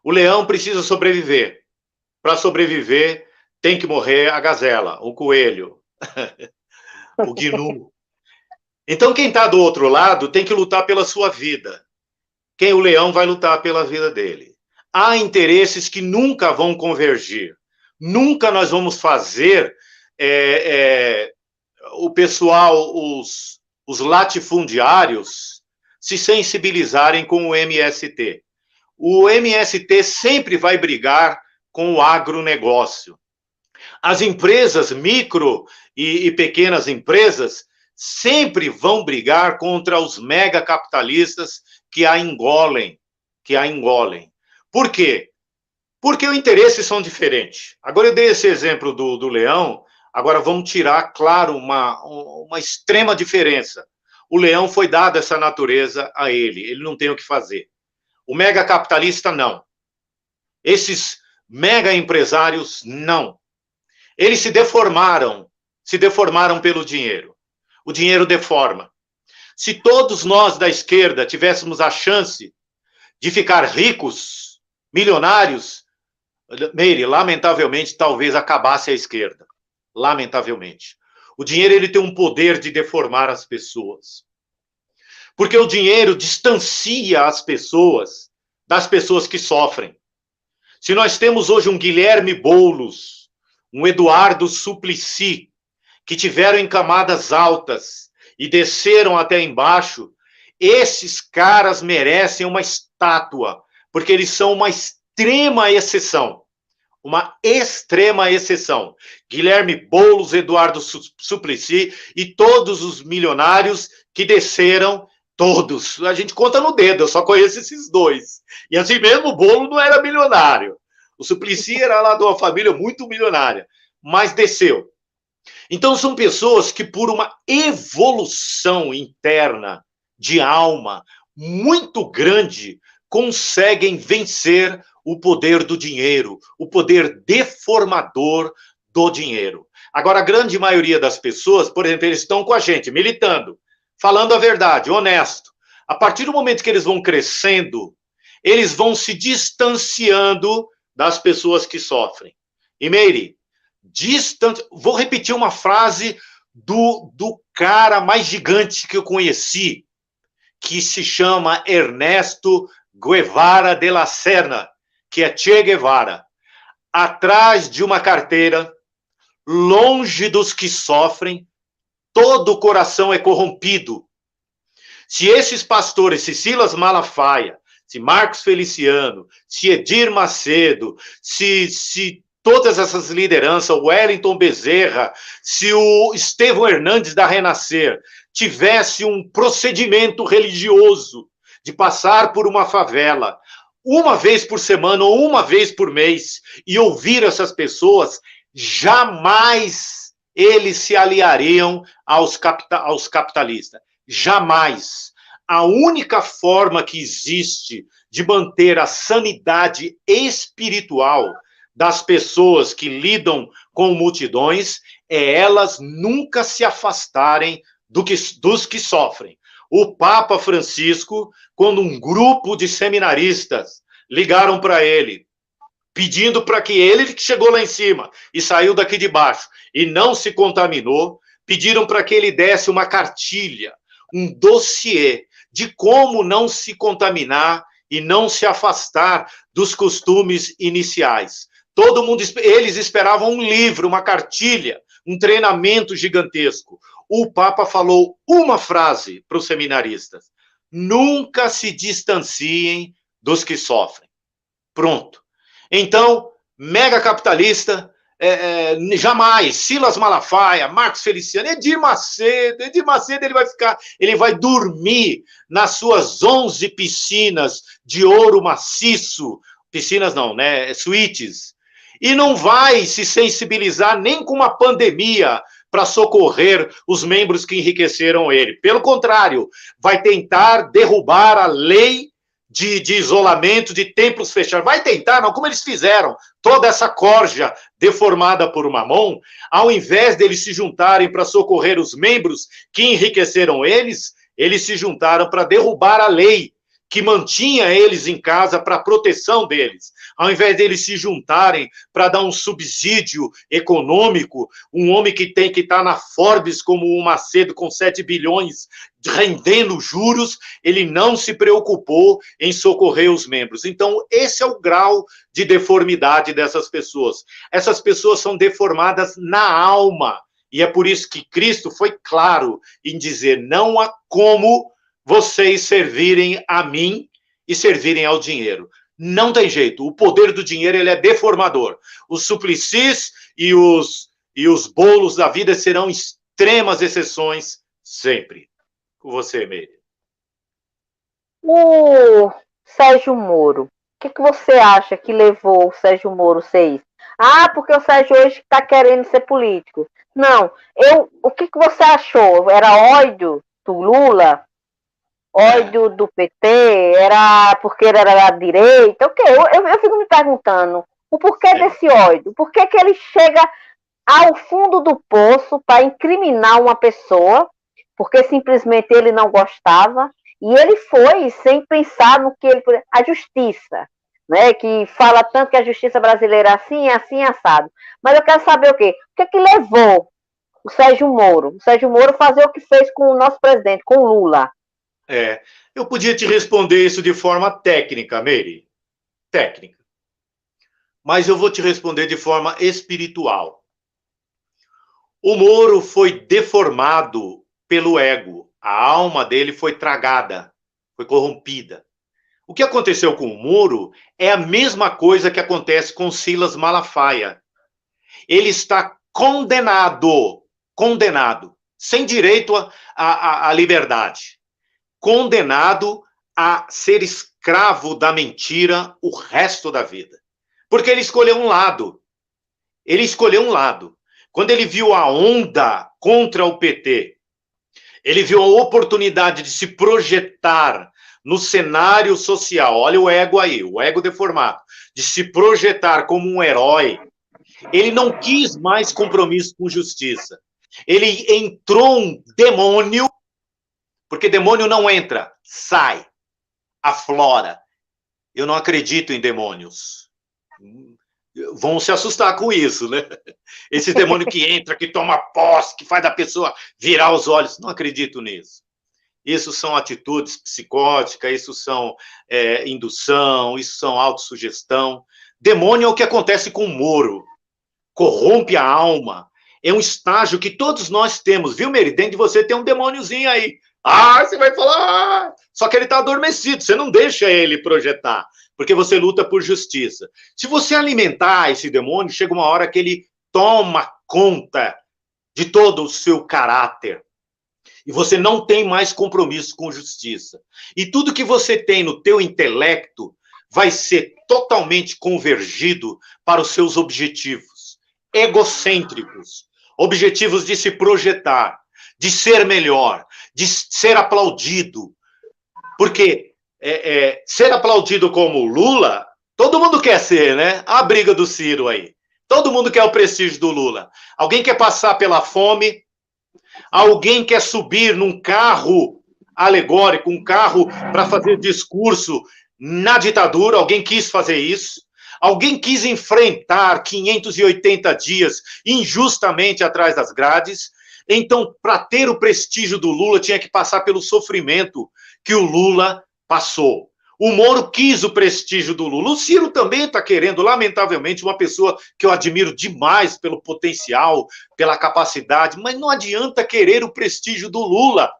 O leão precisa sobreviver. Para sobreviver, tem que morrer a gazela, o coelho, o gnu. Então, quem está do outro lado tem que lutar pela sua vida. O leão vai lutar pela vida dele. Há interesses que nunca vão convergir. Nunca nós vamos fazer o pessoal, os latifundiários, se sensibilizarem com o MST. O MST sempre vai brigar com o agronegócio. As empresas, micro e pequenas empresas, sempre vão brigar contra os megacapitalistas que a engolem. Por quê? Porque os interesses são diferentes. Agora eu dei esse exemplo do leão, agora vamos tirar, claro, uma extrema diferença. O leão foi dado essa natureza a ele não tem o que fazer. O megacapitalista, não. Esses mega empresários, não. Eles se deformaram pelo dinheiro. O dinheiro deforma. Se todos nós da esquerda tivéssemos a chance de ficar ricos, milionários, Meire, lamentavelmente, talvez acabasse a esquerda. Lamentavelmente. O dinheiro ele tem um poder de deformar as pessoas. Porque o dinheiro distancia as pessoas das pessoas que sofrem. Se nós temos hoje um Guilherme Boulos, um Eduardo Suplicy, que tiveram em camadas altas e desceram até embaixo, esses caras merecem uma estátua, porque eles são uma extrema exceção. Uma extrema exceção. Guilherme Boulos, Eduardo Suplicy e todos os milionários que desceram, todos. A gente conta no dedo, eu só conheço esses dois. E assim mesmo, o Boulos não era milionário. O Suplicy era lá de uma família muito milionária, mas desceu. Então são pessoas que por uma evolução interna de alma muito grande conseguem vencer o poder do dinheiro, o poder deformador do dinheiro. Agora, a grande maioria das pessoas, por exemplo, eles estão com a gente, militando, falando a verdade, honesto. A partir do momento que eles vão crescendo, eles vão se distanciando das pessoas que sofrem. E, Meire, vou repetir uma frase do cara mais gigante que eu conheci, que se chama Ernesto Guevara de la Serna, que é Che Guevara. Atrás de uma carteira, longe dos que sofrem, todo o coração é corrompido. Se esses pastores, se Silas Malafaia, se Marcos Feliciano, se Edir Macedo, se todas essas lideranças, o Wellington Bezerra, se o Estevão Hernandes da Renascer tivesse um procedimento religioso de passar por uma favela uma vez por semana ou uma vez por mês e ouvir essas pessoas, jamais eles se aliariam aos capitalistas. Jamais. A única forma que existe de manter a sanidade espiritual das pessoas que lidam com multidões é elas nunca se afastarem dos que sofrem. O Papa Francisco, quando um grupo de seminaristas ligaram para ele, pedindo para que ele, que chegou lá em cima e saiu daqui de baixo e não se contaminou, pediram para que ele desse uma cartilha, um dossiê de como não se contaminar e não se afastar dos costumes iniciais. Todo mundo, eles esperavam um livro, uma cartilha, um treinamento gigantesco. O Papa falou uma frase para os seminaristas: nunca se distanciem dos que sofrem. Pronto. Então, mega capitalista, jamais, Silas Malafaia, Marcos Feliciano, Edir Macedo ele vai dormir nas suas 11 piscinas de ouro maciço, piscinas não, né, suítes, e não vai se sensibilizar nem com uma pandemia para socorrer os membros que enriqueceram ele. Pelo contrário, vai tentar derrubar a lei de isolamento, de templos fechados. Vai tentar, não, como eles fizeram, toda essa corja deformada por uma mão, ao invés deles se juntarem para socorrer os membros que enriqueceram eles se juntaram para derrubar a lei que mantinha eles em casa para proteção deles. Ao invés deles se juntarem para dar um subsídio econômico, um homem que tem que estar na Forbes como o Macedo com 7 bilhões rendendo juros, ele não se preocupou em socorrer os membros. Então, esse é o grau de deformidade dessas pessoas. Essas pessoas são deformadas na alma. E é por isso que Cristo foi claro em dizer: não há como vocês servirem a mim e servirem ao dinheiro. Não tem jeito. O poder do dinheiro, ele é deformador. Os Suplicies e os bolos da vida serão extremas exceções sempre. Com você, Meire. O Sérgio Moro. O que você acha que levou o Sérgio Moro a ser isso? Ah, porque o Sérgio hoje está querendo ser político. Não. O que você achou? Era ódio do Lula? Ódio do PT? Era porque ele era da direita? O quê? Eu fico me perguntando o porquê desse ódio. Por que ele chega ao fundo do poço para incriminar uma pessoa porque simplesmente ele não gostava, e ele foi sem pensar no que ele... A justiça, né, que fala tanto que a justiça brasileira é assim, assado. Mas eu quero saber o quê? O que levou o Sérgio Moro fazer o que fez com o nosso presidente, com o Lula? Eu podia te responder isso de forma técnica, Meire. Técnica. Mas eu vou te responder de forma espiritual. O Moro foi deformado pelo ego. A alma dele foi tragada, foi corrompida. O que aconteceu com o Moro é a mesma coisa que acontece com Silas Malafaia. Ele está condenado, sem direito à liberdade. Condenado a ser escravo da mentira o resto da vida. Porque ele escolheu um lado. Quando ele viu a onda contra o PT, ele viu a oportunidade de se projetar no cenário social. Olha o ego aí, o ego deformado. De se projetar como um herói. Ele não quis mais compromisso com justiça. Ele entrou um demônio, porque demônio não entra, sai, aflora. Eu não acredito em demônios. Vão se assustar com isso, né? Esse demônio que entra, que toma posse, que faz a pessoa virar os olhos. Não acredito nisso. Isso são atitudes psicóticas, isso são indução, isso são autossugestão. Demônio é o que acontece com o Moro. Corrompe a alma. É um estágio que todos nós temos, viu, Meire? Dentro de você tem um demôniozinho aí. Ah, você vai falar... Só que ele está adormecido, você não deixa ele projetar, porque você luta por justiça. Se você alimentar esse demônio, chega uma hora que ele toma conta de todo o seu caráter. E você não tem mais compromisso com justiça. E tudo que você tem no teu intelecto vai ser totalmente convergido para os seus objetivos egocêntricos, objetivos de se projetar, de ser melhor, de ser aplaudido. Porque ser aplaudido como Lula, todo mundo quer ser, né? A briga do Ciro aí. Todo mundo quer o prestígio do Lula. Alguém quer passar pela fome, Alguém quer subir num carro alegórico, um carro para fazer discurso na ditadura, alguém quis fazer isso. Alguém quis enfrentar 580 dias injustamente atrás das grades. Então, para ter o prestígio do Lula, tinha que passar pelo sofrimento que o Lula passou. O Moro quis o prestígio do Lula. O Ciro também está querendo, lamentavelmente, uma pessoa que eu admiro demais pelo potencial, pela capacidade, mas não adianta querer o prestígio do Lula.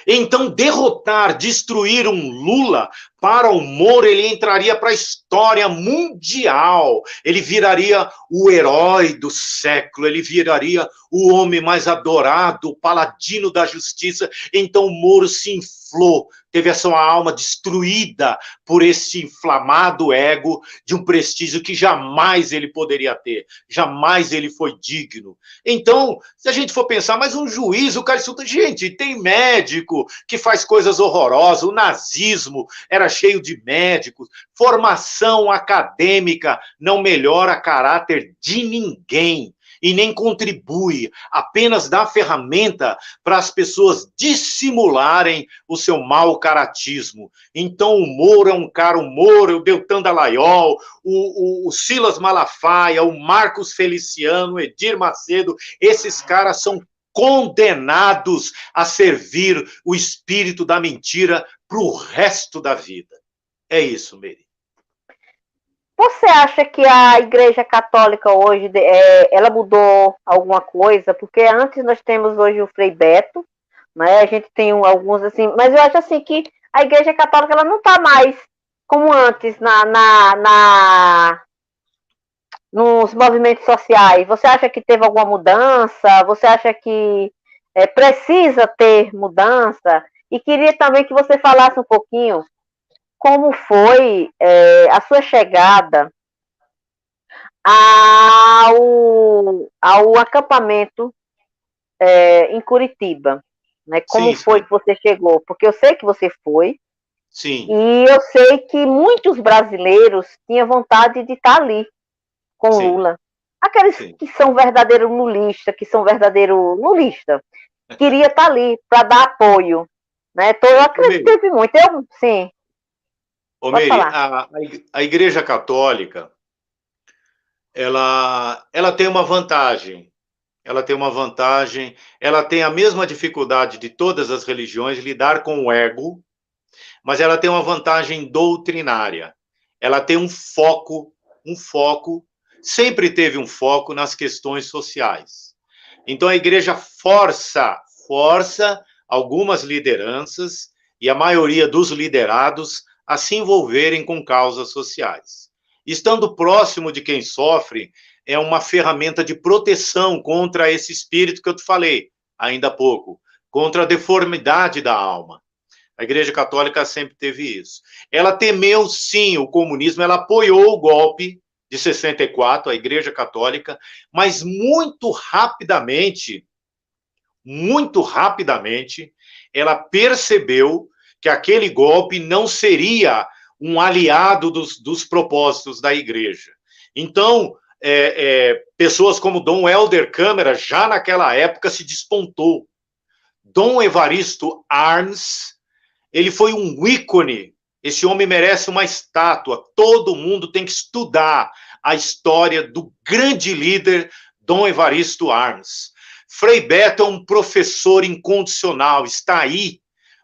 Então, derrotar, destruir um Lula, para o Moro, ele entraria para a história mundial. Ele viraria o herói do século, ele viraria o homem mais adorado, o paladino da justiça. Então, o Moro se inflou, teve a sua alma destruída por esse inflamado ego de um prestígio que jamais ele poderia ter, jamais ele foi digno. Então, se a gente for pensar, mas um juiz, o cara insulta, gente, tem médico que faz coisas horrorosas, o nazismo era cheio de médicos, formação acadêmica não melhora caráter de ninguém e nem contribui, apenas dá ferramenta para as pessoas dissimularem o seu mau caratismo. Então o Moro é um cara, o Moro, o Deltan Dallagnol, o Silas Malafaia, o Marcos Feliciano, o Edir Macedo, esses caras são condenados a servir o espírito da mentira para o resto da vida. É isso, Meire. Você acha que a Igreja Católica hoje, ela mudou alguma coisa? Porque antes nós temos hoje o Frei Beto, né? A gente tem alguns assim, mas eu acho assim que a Igreja Católica ela não está mais como antes nos movimentos sociais. Você acha que teve alguma mudança? Você acha que precisa ter mudança? E queria também que você falasse um pouquinho como foi a sua chegada ao acampamento em Curitiba, né? Como Sim, foi sim. que você chegou? Porque eu sei que você foi, Sim. e eu sei que muitos brasileiros tinham vontade de estar ali com Sim. Lula. Aqueles Sim. que são verdadeiros lulistas, queria estar ali para dar apoio. Né? Então, eu acreditei muito. Sim. Ô, Meire, a Igreja Católica, ela tem uma vantagem. Ela tem uma vantagem, ela tem a mesma dificuldade de todas as religiões, lidar com o ego, mas ela tem uma vantagem doutrinária. Ela tem um foco, sempre teve um foco nas questões sociais. Então a igreja força algumas lideranças e a maioria dos liderados a se envolverem com causas sociais. Estando próximo de quem sofre, é uma ferramenta de proteção contra esse espírito que eu te falei ainda há pouco, contra a deformidade da alma. A Igreja Católica sempre teve isso. Ela temeu, sim, o comunismo, ela apoiou o golpe de 64, a Igreja Católica, mas muito rapidamente, ela percebeu que aquele golpe não seria um aliado dos propósitos da Igreja. Então, pessoas como Dom Helder Câmara, já naquela época, se despontou. Dom Evaristo Arns, ele foi um ícone. Esse homem merece uma estátua. Todo mundo tem que estudar a história do grande líder Dom Evaristo Arns. Frei Beto é um professor incondicional, está aí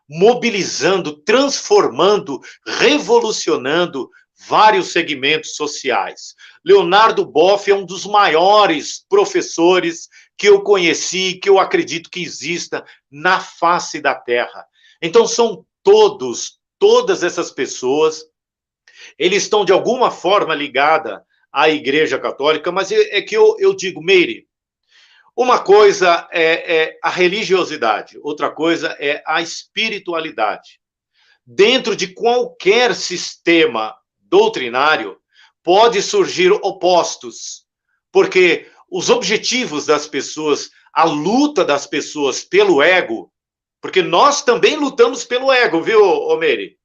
mobilizando, transformando, revolucionando vários segmentos sociais. Leonardo Boff é um dos maiores professores que eu conheci, que eu acredito que exista na face da Terra. Então são todas essas pessoas, eles estão de alguma forma ligados à Igreja Católica, mas é que eu digo, Meire, uma coisa é a religiosidade, outra coisa é a espiritualidade. Dentro de qualquer sistema doutrinário, pode surgir opostos, porque os objetivos das pessoas, a luta das pessoas pelo ego, porque nós também lutamos pelo ego, viu, Omeri?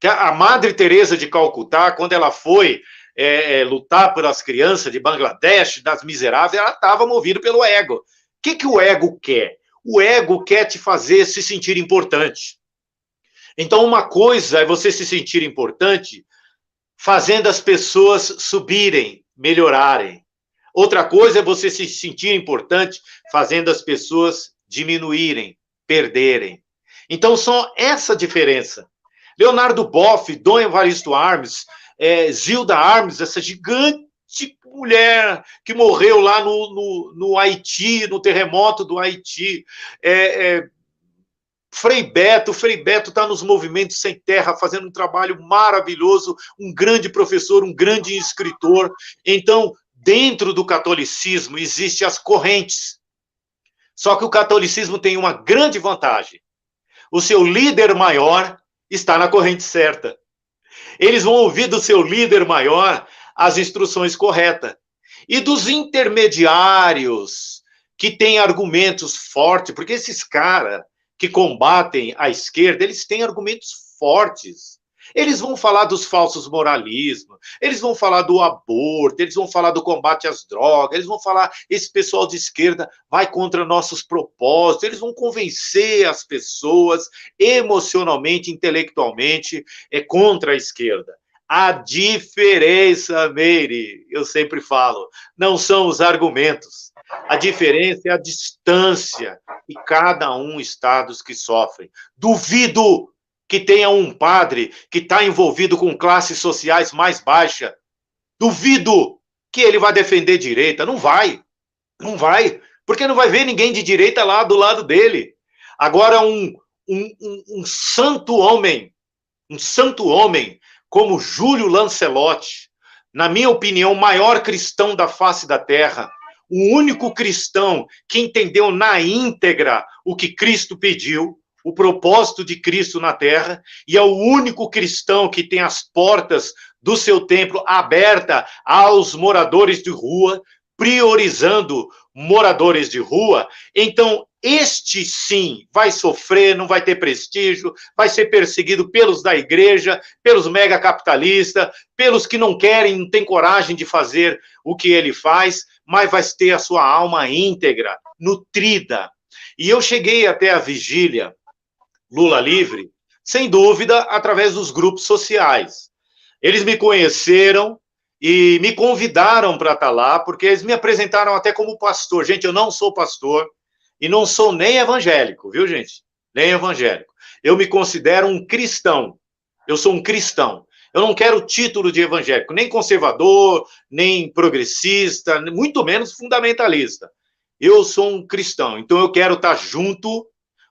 Que a Madre Teresa de Calcutá, quando ela foi lutar pelas crianças de Bangladesh, das miseráveis, ela estava movida pelo ego. que o ego quer? O ego quer te fazer se sentir importante. Então, uma coisa é você se sentir importante fazendo as pessoas subirem, melhorarem. Outra coisa é você se sentir importante fazendo as pessoas diminuírem, perderem. Então, são essa diferença. Leonardo Boff, Dom Evaristo Armes, Zilda Armes, essa gigante mulher que morreu lá no Haiti, no terremoto do Haiti. Frei Beto está nos Movimentos Sem Terra, fazendo um trabalho maravilhoso, um grande professor, um grande escritor. Então, dentro do catolicismo, existem as correntes. Só que o catolicismo tem uma grande vantagem. O seu líder maior está na corrente certa. Eles vão ouvir do seu líder maior as instruções corretas. E dos intermediários, que têm argumentos fortes, porque esses caras que combatem a esquerda, eles têm argumentos fortes. Eles vão falar dos falsos moralismos, eles vão falar do aborto, eles vão falar do combate às drogas, eles vão falar, esse pessoal de esquerda vai contra nossos propósitos, eles vão convencer as pessoas emocionalmente, intelectualmente, contra a esquerda. A diferença, Meire, eu sempre falo, não são os argumentos. A diferença é a distância e cada um está dos que sofrem. Duvido que tenha um padre que está envolvido com classes sociais mais baixas. Duvido que ele vai defender direita. Não vai. Não vai. Porque não vai ver ninguém de direita lá do lado dele. Agora, um santo homem como Júlio Lancelotti, na minha opinião, o maior cristão da face da terra, o único cristão que entendeu na íntegra o que Cristo pediu, o propósito de Cristo na terra, e é o único cristão que tem as portas do seu templo abertas aos moradores de rua, priorizando moradores de rua. Então, este sim vai sofrer, não vai ter prestígio, vai ser perseguido pelos da igreja, pelos megacapitalistas, pelos que não querem, não têm coragem de fazer o que ele faz, mas vai ter a sua alma íntegra, nutrida. E eu cheguei até a vigília Lula Livre, sem dúvida, através dos grupos sociais. Eles me conheceram e me convidaram para estar lá, porque eles me apresentaram até como pastor. Gente, eu não sou pastor e não sou nem evangélico, viu, gente? Nem evangélico. Eu me considero um cristão. Eu sou um cristão. Eu não quero título de evangélico, nem conservador, nem progressista, muito menos fundamentalista. Eu sou um cristão, então eu quero estar junto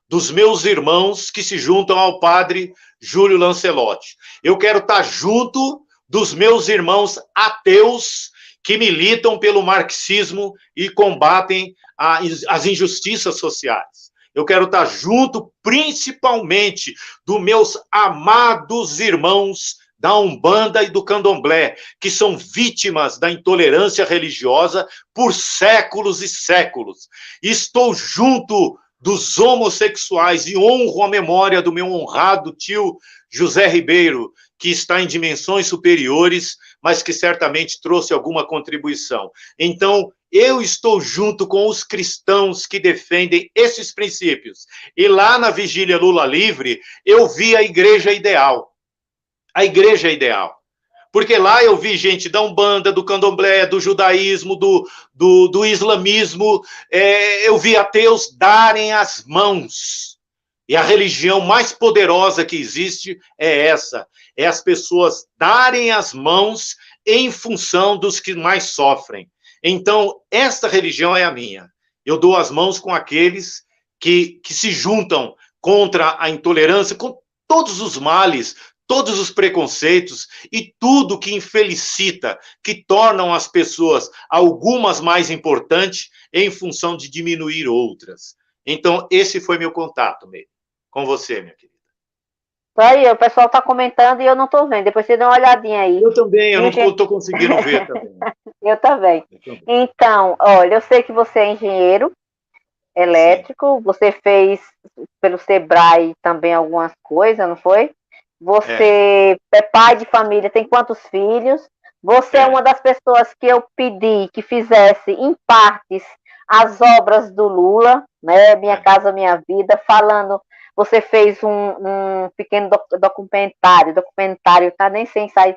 dos meus irmãos que se juntam ao padre Júlio Lancelotti. Eu quero estar junto dos meus irmãos ateus que militam pelo marxismo e combatem as injustiças sociais. Eu quero estar junto, principalmente, dos meus amados irmãos da Umbanda e do Candomblé, que são vítimas da intolerância religiosa por séculos e séculos. Estou junto dos homossexuais e honro a memória do meu honrado tio José Ribeiro, que está em dimensões superiores, mas que certamente trouxe alguma contribuição. Então, eu estou junto com os cristãos que defendem esses princípios. E lá na Vigília Lula Livre, eu vi a igreja ideal. A igreja ideal. Porque lá eu vi gente da Umbanda, do Candomblé, do judaísmo, do islamismo, eu vi ateus darem as mãos. E a religião mais poderosa que existe é essa, é as pessoas darem as mãos em função dos que mais sofrem. Então, esta religião é a minha. Eu dou as mãos com aqueles que se juntam contra a intolerância, com todos os males, todos os preconceitos e tudo que infelicita, que tornam as pessoas, algumas mais importantes, em função de diminuir outras. Então, esse foi meu contato, Meire, com você, minha querida. Aí, o pessoal está comentando e eu não estou vendo. Depois você dá uma olhadinha aí. Eu também, eu não estou conseguindo ver também. Eu também. Então, olha, eu sei que você é engenheiro elétrico, sim. Você fez pelo Sebrae também algumas coisas, não foi? Você é pai de família, tem quantos filhos? Você é uma das pessoas que eu pedi que fizesse, em partes, as obras do Lula, né? Minha Casa Minha Vida, falando. Você fez um pequeno documentário, tá nem sem sair.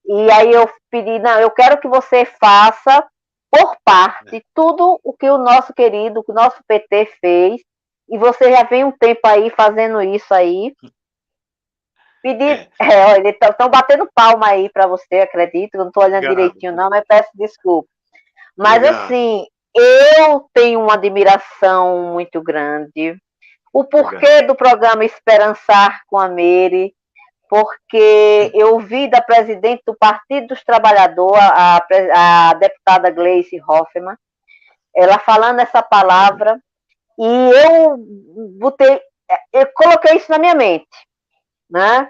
E aí eu pedi, não, eu quero que você faça por parte tudo o que o nosso querido, o nosso PT fez, e você já vem um tempo aí fazendo isso aí. Pedi, olha, estão batendo palma aí para você, acredito, eu não estou olhando direitinho não, mas peço desculpa. Mas obrigado. Assim, eu tenho uma admiração muito grande. O porquê do programa Esperançar com a Meire, porque eu vi da presidente do Partido dos Trabalhadores, a deputada Gleice Hoffmann, ela falando essa palavra, e eu coloquei isso na minha mente, né?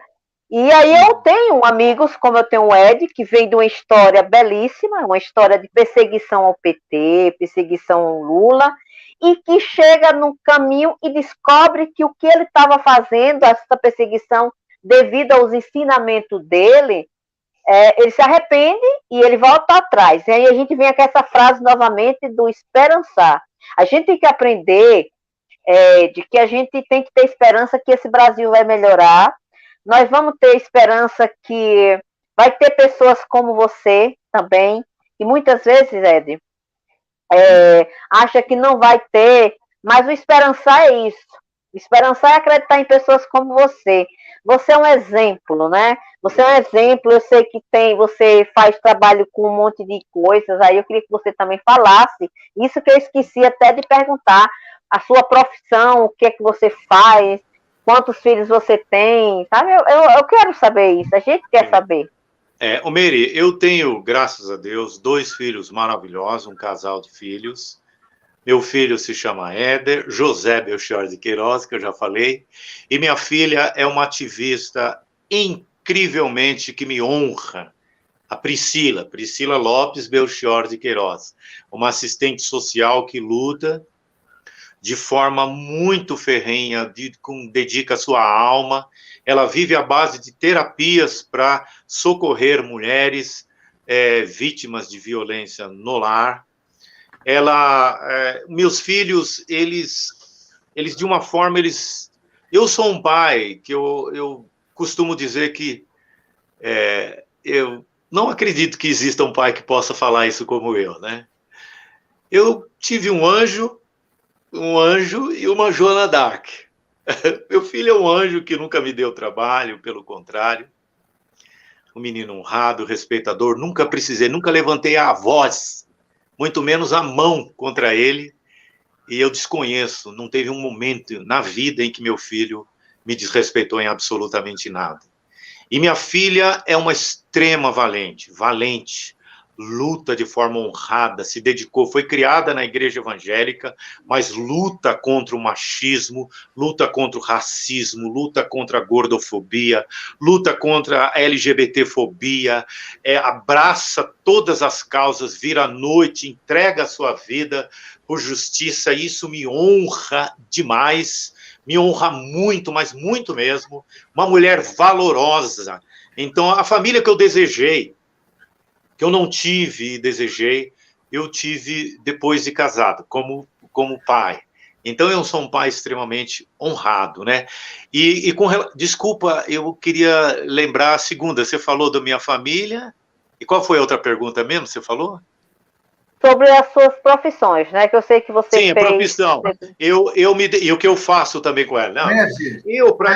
E aí eu tenho amigos, como eu tenho o Ed, que vem de uma história belíssima, uma história de perseguição ao PT, perseguição ao Lula, e que chega no caminho e descobre que o que ele estava fazendo, essa perseguição, devido aos ensinamentos dele, ele se arrepende e ele volta atrás. E aí a gente vem com essa frase novamente do esperançar. A gente tem que aprender de que a gente tem que ter esperança que esse Brasil vai melhorar. Nós vamos ter esperança que vai ter pessoas como você também, e muitas vezes, Ed, acha que não vai ter, mas o esperançar é isso. O esperançar é acreditar em pessoas como você. Você é um exemplo, né? Você é um exemplo, eu sei que você faz trabalho com um monte de coisas, aí eu queria que você também falasse, isso que eu esqueci até de perguntar, a sua profissão, o que é que você faz, quantos filhos você tem, sabe? Eu quero saber isso, a gente quer saber. Ô Meire, eu tenho, graças a Deus, 2 filhos maravilhosos, um casal de filhos. Meu filho se chama Éder, José Belchior de Queiroz, que eu já falei, e minha filha é uma ativista incrivelmente que me honra, a Priscila Lopes Belchior de Queiroz, uma assistente social que luta de forma muito ferrenha, dedica a sua alma. Ela vive à base de terapias para socorrer mulheres vítimas de violência no lar. Meus filhos, eles de uma forma, eu sou um pai que eu costumo dizer que eu não acredito que exista um pai que possa falar isso como eu, né? Eu tive um anjo e uma Joana d'Arc. Meu filho é um anjo que nunca me deu trabalho, pelo contrário. Um menino honrado, respeitador, nunca levantei a voz, muito menos a mão contra ele. E eu desconheço, não teve um momento na vida em que meu filho me desrespeitou em absolutamente nada. E minha filha é uma extrema valente, luta de forma honrada, se dedicou, foi criada na igreja evangélica, mas luta contra o machismo, luta contra o racismo, luta contra a gordofobia, luta contra a LGBTfobia, abraça todas as causas, vira à noite, entrega a sua vida por justiça, e isso me honra demais, me honra muito, mas muito mesmo, uma mulher valorosa. Então, a família que eu desejei, que eu não tive e desejei, eu tive depois de casado, como pai. Então, eu sou um pai extremamente honrado, né? Desculpa, eu queria lembrar a segunda, você falou da minha família, e qual foi a outra pergunta mesmo, você falou? Sobre as suas profissões, né? Que eu sei que você fez... Sim, profissão. E o que eu faço também com ela. Não,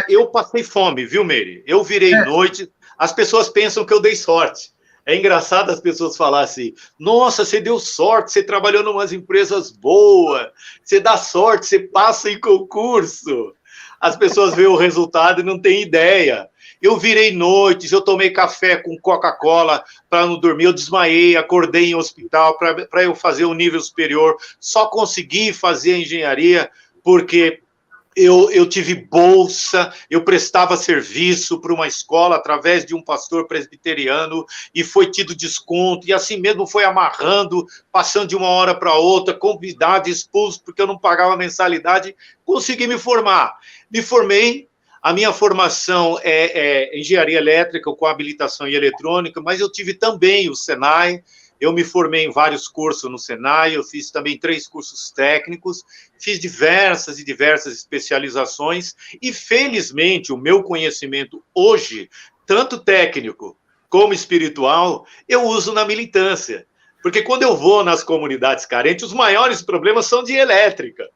eu passei fome, viu, Meire? Eu virei noite, as pessoas pensam que eu dei sorte. É engraçado as pessoas falarem assim, nossa, você deu sorte, você trabalhou em umas empresas boas, você dá sorte, você passa em concurso. As pessoas veem o resultado e não têm ideia. Eu virei noites, eu tomei café com Coca-Cola para não dormir, eu desmaiei, acordei em hospital para eu fazer um nível superior, só consegui fazer engenharia porque eu tive bolsa, eu prestava serviço para uma escola através de um pastor presbiteriano e foi tido desconto, e assim mesmo foi amarrando, passando de uma hora para outra, convidado, expulso, porque eu não pagava mensalidade, consegui me formar. Me formei, a minha formação é engenharia elétrica com habilitação em eletrônica, mas eu tive também o Senai, Eu me formei em vários cursos no Senai, eu fiz também 3 cursos técnicos, fiz diversas e diversas especializações e, felizmente, o meu conhecimento hoje, tanto técnico como espiritual, eu uso na militância. Porque quando eu vou nas comunidades carentes, os maiores problemas são de elétrica.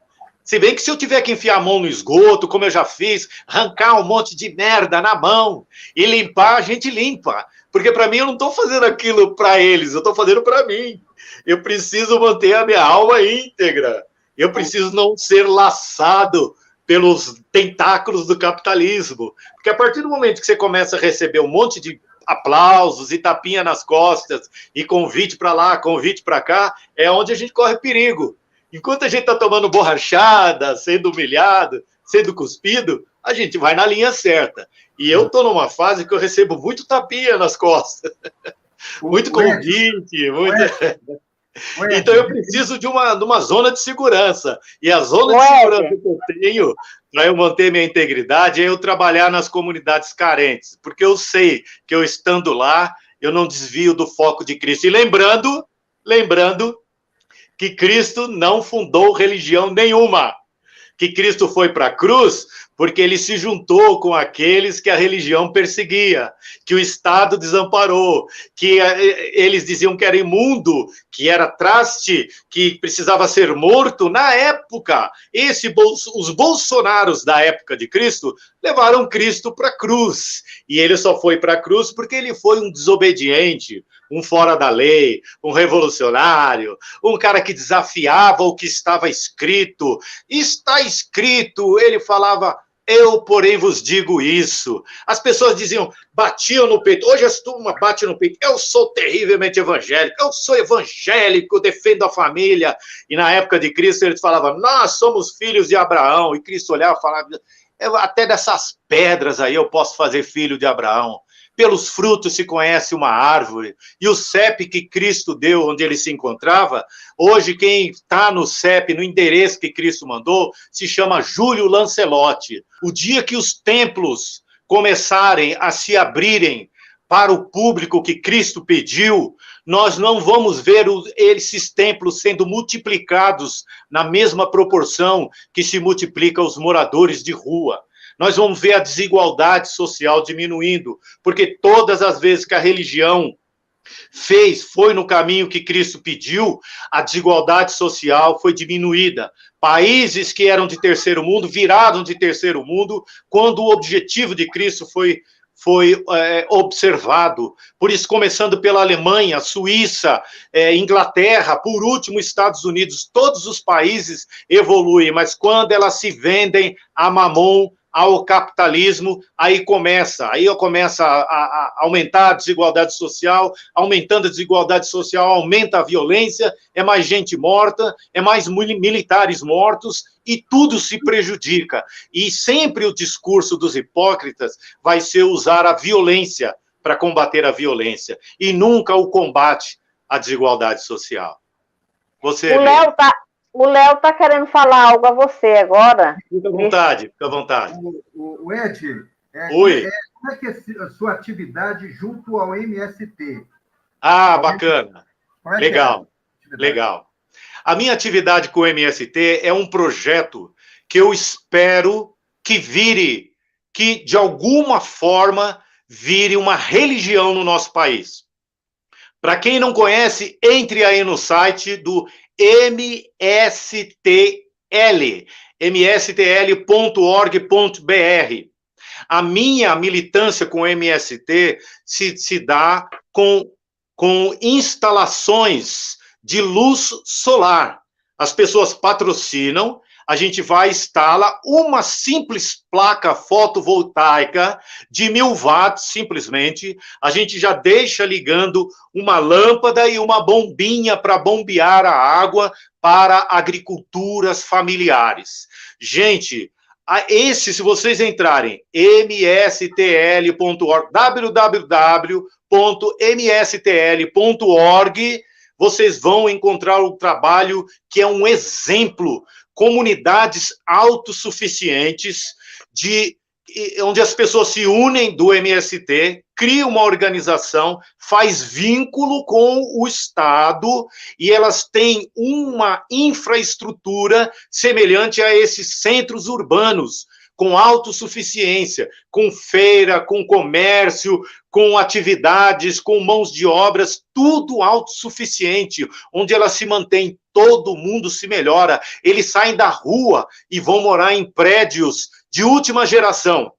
Se bem que se eu tiver que enfiar a mão no esgoto, como eu já fiz, arrancar um monte de merda na mão e limpar, a gente limpa. Porque para mim eu não estou fazendo aquilo para eles, eu estou fazendo para mim. Eu preciso manter a minha alma íntegra. Eu preciso não ser laçado pelos tentáculos do capitalismo. Porque a partir do momento que você começa a receber um monte de aplausos e tapinha nas costas e convite para lá, convite para cá, é onde a gente corre perigo. Enquanto a gente está tomando borrachada, sendo humilhado, sendo cuspido, a gente vai na linha certa. E eu estou numa fase que eu recebo muito tapinha nas costas. Muito convite, muito... Então eu preciso de uma zona de segurança. E a zona de segurança que eu tenho para eu manter minha integridade é eu trabalhar nas comunidades carentes. Porque eu sei que eu estando lá, eu não desvio do foco de Cristo. E lembrando que Cristo não fundou religião nenhuma. Que Cristo foi para a cruz porque ele se juntou com aqueles que a religião perseguia, que o Estado desamparou, que eles diziam que era imundo, que era traste, que precisava ser morto. Na época, os bolsonaros da época de Cristo levaram Cristo para a cruz. E ele só foi para a cruz porque ele foi um desobediente, um fora da lei, um revolucionário, um cara que desafiava o que estava escrito. Está escrito, ele falava... Eu, porém, vos digo isso. As pessoas diziam, batiam no peito. Hoje as turmas batem no peito. Eu sou terrivelmente evangélico. Eu sou evangélico, defendo a família. E na época de Cristo, eles falavam, nós somos filhos de Abraão. E Cristo olhava e falava, até dessas pedras aí eu posso fazer filho de Abraão. Pelos frutos se conhece uma árvore. E o CEP que Cristo deu, onde ele se encontrava, hoje quem está no CEP, no endereço que Cristo mandou, se chama Júlio Lancelotti. O dia que os templos começarem a se abrirem para o público que Cristo pediu, nós não vamos ver esses templos sendo multiplicados na mesma proporção que se multiplica os moradores de rua. Nós vamos ver a desigualdade social diminuindo, porque todas as vezes que a religião foi no caminho que Cristo pediu, a desigualdade social foi diminuída. Países que eram de terceiro mundo viraram de terceiro mundo quando o objetivo de Cristo foi observado. Por isso, começando pela Alemanha, Suíça, Inglaterra, por último, Estados Unidos, todos os países evoluem, mas quando elas se vendem a mamon, ao capitalismo, aí começa a aumentar a desigualdade social, aumentando a desigualdade social, aumenta a violência, é mais gente morta, é mais militares mortos, e tudo se prejudica. E sempre o discurso dos hipócritas vai ser usar a violência para combater a violência, e nunca o combate à desigualdade social. Você... O Léo está querendo falar algo a você agora. Fica à vontade, fica à vontade. O Ed, Oi. Como é que é a sua atividade junto ao MST? Ah, bacana. Legal, legal. A minha atividade com o MST é um projeto que eu espero que de alguma forma, vire uma religião no nosso país. Para quem não conhece, entre aí no site do MSTL, mstl.org.br. A minha militância com o MST se dá com instalações de luz solar. As pessoas patrocinam, a gente vai instalar uma simples placa fotovoltaica de 1000 watts, simplesmente. A gente já deixa ligando uma lâmpada e uma bombinha para bombear a água para agriculturas familiares. Gente, se vocês entrarem mstl.org, www.mstl.org, vocês vão encontrar o trabalho que é um exemplo, comunidades autossuficientes, onde as pessoas se unem do MST, cria uma organização, faz vínculo com o Estado e elas têm uma infraestrutura semelhante a esses centros urbanos, com autossuficiência, com feira, com comércio, com atividades, com mãos de obras, tudo autossuficiente, onde elas se mantêm, todo mundo se melhora, eles saem da rua e vão morar em prédios de última geração.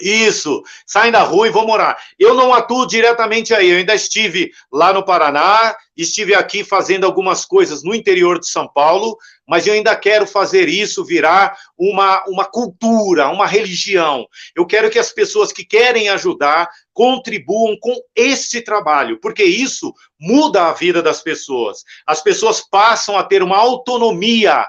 Isso, saem da rua e vão morar. Eu não atuo diretamente aí, eu ainda estive lá no Paraná, estive aqui fazendo algumas coisas no interior de São Paulo, mas eu ainda quero fazer isso virar uma cultura, uma religião. Eu quero que as pessoas que querem ajudar contribuam com esse trabalho, porque isso muda a vida das pessoas. As pessoas passam a ter uma autonomia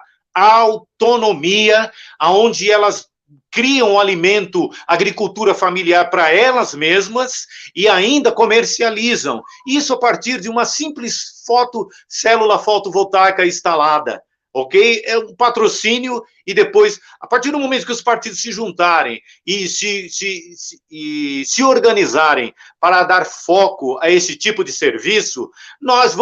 onde elas criam um alimento, agricultura familiar para elas mesmas e ainda comercializam. Isso a partir de uma simples célula fotovoltaica instalada, ok? É um patrocínio e depois, a partir do momento que os partidos se juntarem e se organizarem para dar foco a esse tipo de serviço, nós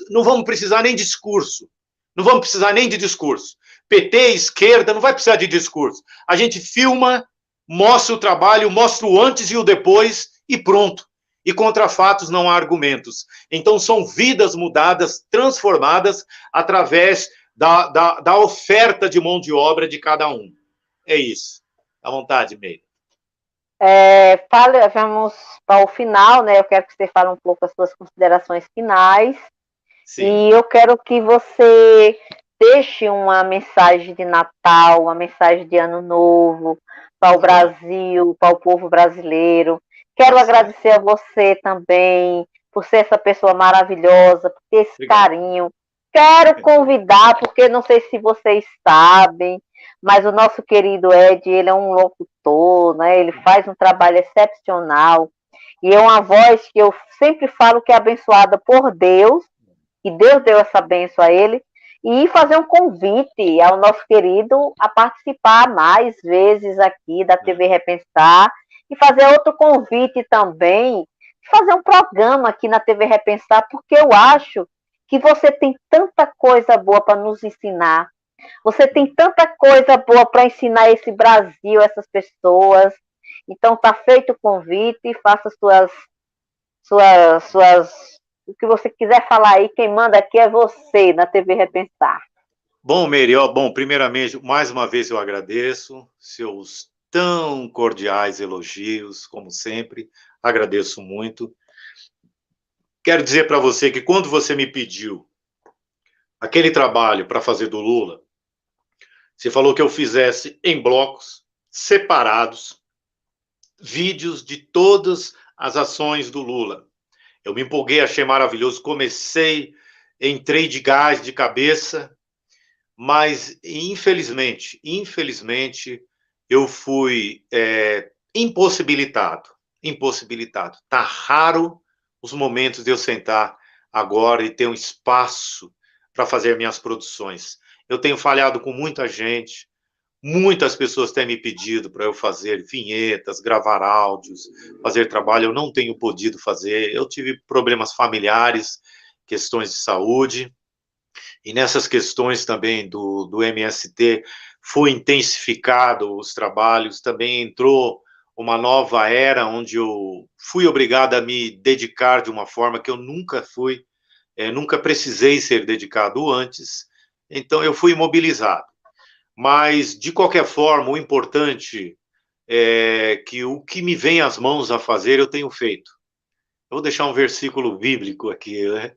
não vamos precisar nem de discurso. Não vamos precisar nem de discurso. PT, esquerda, não vai precisar de discurso. A gente filma, mostra o trabalho, mostra o antes e o depois e pronto. E contra fatos não há argumentos. Então são vidas mudadas, transformadas através da oferta de mão de obra de cada um. É isso. À vontade, Meire. Vamos para o final, né? Eu quero que você fale um pouco as suas considerações finais. Sim. E eu quero que você deixe uma mensagem de Natal, uma mensagem de Ano Novo para o Brasil, para o povo brasileiro. Quero agradecer a você também por ser essa pessoa maravilhosa, por ter esse carinho. Quero convidar, porque não sei se vocês sabem, mas o nosso querido Ed, ele é um locutor, né? Ele faz um trabalho excepcional e é uma voz que eu sempre falo que é abençoada por Deus, e Deus deu essa bênção a ele. E fazer um convite ao nosso querido a participar mais vezes aqui da TV Repensar e fazer outro convite também, fazer um programa aqui na TV Repensar, porque eu acho que você tem tanta coisa boa para nos ensinar, você tem tanta coisa boa para ensinar esse Brasil, essas pessoas. Então tá feito o convite, faça o que você quiser falar aí, quem manda aqui é você, na TV Repensar. Bom, Meire, primeiramente, mais uma vez eu agradeço seus tão cordiais elogios, como sempre, agradeço muito. Quero dizer para você que quando você me pediu aquele trabalho para fazer do Lula, você falou que eu fizesse em blocos, separados, vídeos de todas as ações do Lula. Eu me empolguei, achei maravilhoso, entrei de gás, de cabeça, mas infelizmente, eu fui impossibilitado. Tá raro os momentos de eu sentar agora e ter um espaço para fazer minhas produções. Eu tenho falhado com muita gente, muitas pessoas têm me pedido para eu fazer vinhetas, gravar áudios, fazer trabalho, eu não tenho podido fazer, eu tive problemas familiares, questões de saúde, e nessas questões também do MST, foi intensificado os trabalhos, também entrou uma nova era, onde eu fui obrigado a me dedicar de uma forma que eu nunca nunca precisei ser dedicado antes, então eu fui imobilizado. Mas, de qualquer forma, o importante é que o que me vem às mãos a fazer, eu tenho feito. Eu vou deixar um versículo bíblico aqui, né?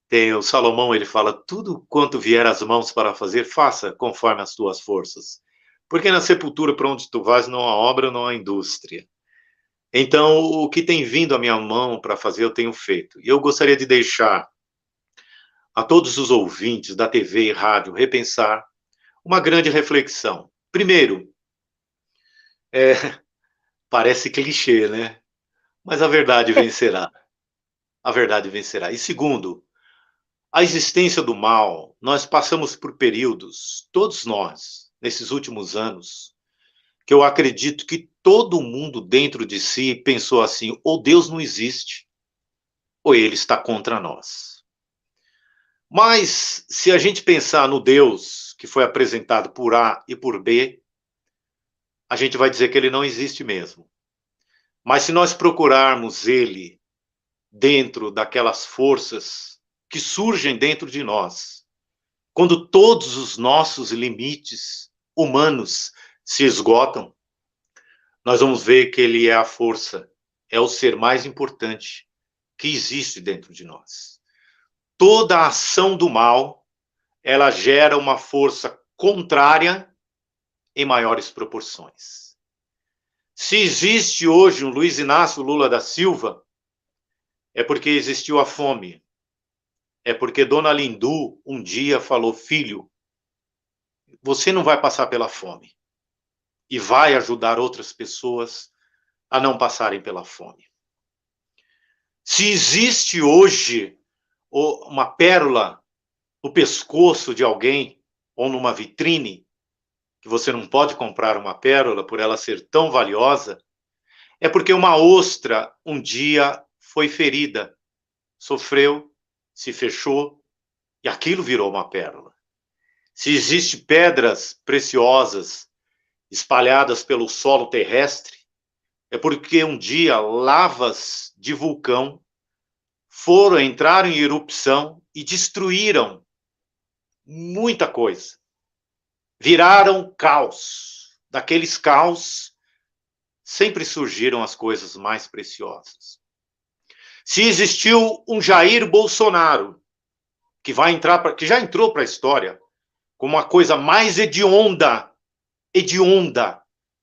Tem o Salomão, ele fala, tudo quanto vier às mãos para fazer, faça conforme as tuas forças. Porque na sepultura para onde tu vais não há obra, não há indústria. Então, o que tem vindo à minha mão para fazer, eu tenho feito. E eu gostaria de deixar a todos os ouvintes da TV e rádio Repensar uma grande reflexão. Primeiro, parece clichê, né? Mas a verdade vencerá. A verdade vencerá. E segundo, a existência do mal, nós passamos por períodos, todos nós, nesses últimos anos, que eu acredito que todo mundo dentro de si pensou assim: ou Deus não existe, ou ele está contra nós. Mas, se a gente pensar no Deus que foi apresentado por A e por B, a gente vai dizer que ele não existe mesmo. Mas se nós procurarmos ele dentro daquelas forças que surgem dentro de nós, quando todos os nossos limites humanos se esgotam, nós vamos ver que ele é a força, é o ser mais importante que existe dentro de nós. Toda a ação do mal, ela gera uma força contrária em maiores proporções. Se existe hoje um Luiz Inácio Lula da Silva, é porque existiu a fome. É porque Dona Lindu um dia falou: filho, você não vai passar pela fome. E vai ajudar outras pessoas a não passarem pela fome. Se existe hoje uma pérola no pescoço de alguém, ou numa vitrine, que você não pode comprar uma pérola por ela ser tão valiosa, é porque uma ostra um dia foi ferida, sofreu, se fechou, e aquilo virou uma pérola. Se existem pedras preciosas espalhadas pelo solo terrestre, é porque um dia lavas de vulcão entraram em erupção e destruíram muita coisa. Viraram caos. Daqueles caos sempre surgiram as coisas mais preciosas. Se existiu um Jair Bolsonaro, que já entrou para a história como a coisa mais hedionda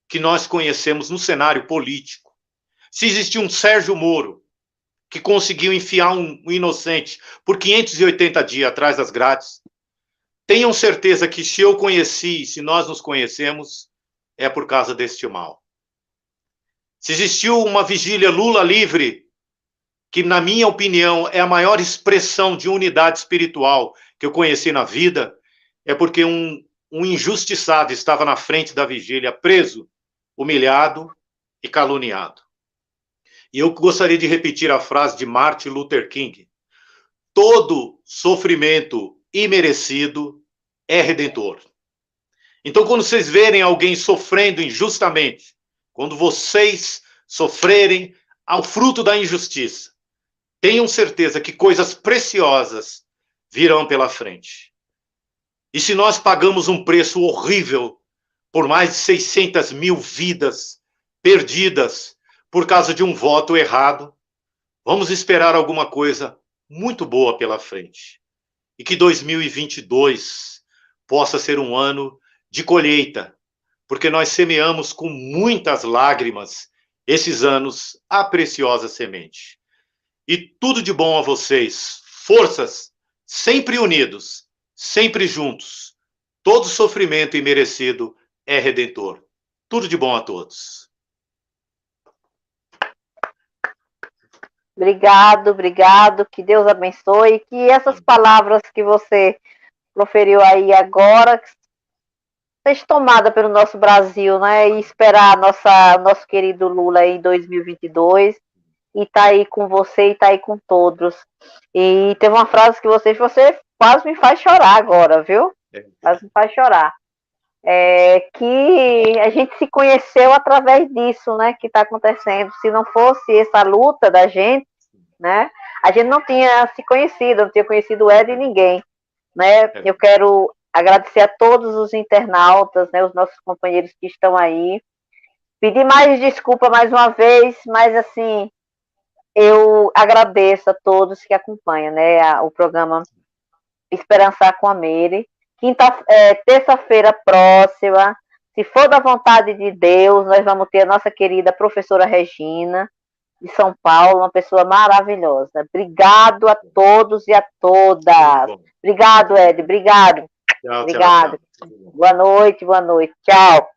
que nós conhecemos no cenário político. Se existiu um Sérgio Moro, que conseguiu enfiar um inocente por 580 dias atrás das grades, tenham certeza que se eu conheci, se nós nos conhecemos, é por causa deste mal. Se existiu uma vigília Lula livre, que na minha opinião é a maior expressão de unidade espiritual que eu conheci na vida, é porque um injustiçado estava na frente da vigília, preso, humilhado e caluniado. E eu gostaria de repetir a frase de Martin Luther King: todo sofrimento imerecido é redentor. Então, quando vocês verem alguém sofrendo injustamente, quando vocês sofrerem ao fruto da injustiça, tenham certeza que coisas preciosas virão pela frente. E se nós pagamos um preço horrível por mais de 600 mil vidas perdidas por causa de um voto errado, vamos esperar alguma coisa muito boa pela frente. E que 2022 possa ser um ano de colheita, porque nós semeamos com muitas lágrimas esses anos a preciosa semente. E tudo de bom a vocês. Forças, sempre unidos, sempre juntos. Todo sofrimento imerecido é redentor. Tudo de bom a todos. Obrigado. Que Deus abençoe. Que essas palavras que você proferiu aí agora seja tomada pelo nosso Brasil, né? E esperar nosso querido Lula aí em 2022. E tá aí com você e tá aí com todos. E teve uma frase que você quase me faz chorar agora, viu? Quase me faz chorar. Que a gente se conheceu através disso, né? Que está acontecendo. Se não fosse essa luta da gente, né? A gente não tinha se conhecido, não tinha conhecido o Ed e ninguém, né? Eu quero agradecer a todos os internautas, né? Os nossos companheiros que estão aí. Pedir mais desculpa mais uma vez, mas assim, eu agradeço a todos que acompanham, né, o programa Esperançar com a Meire. Terça-feira próxima, se for da vontade de Deus, nós vamos ter a nossa querida professora Regina, de São Paulo, uma pessoa maravilhosa. Obrigado a todos e a todas. Obrigado, Ed. Obrigado. Tchau, obrigado. Tchau. Boa noite. Tchau.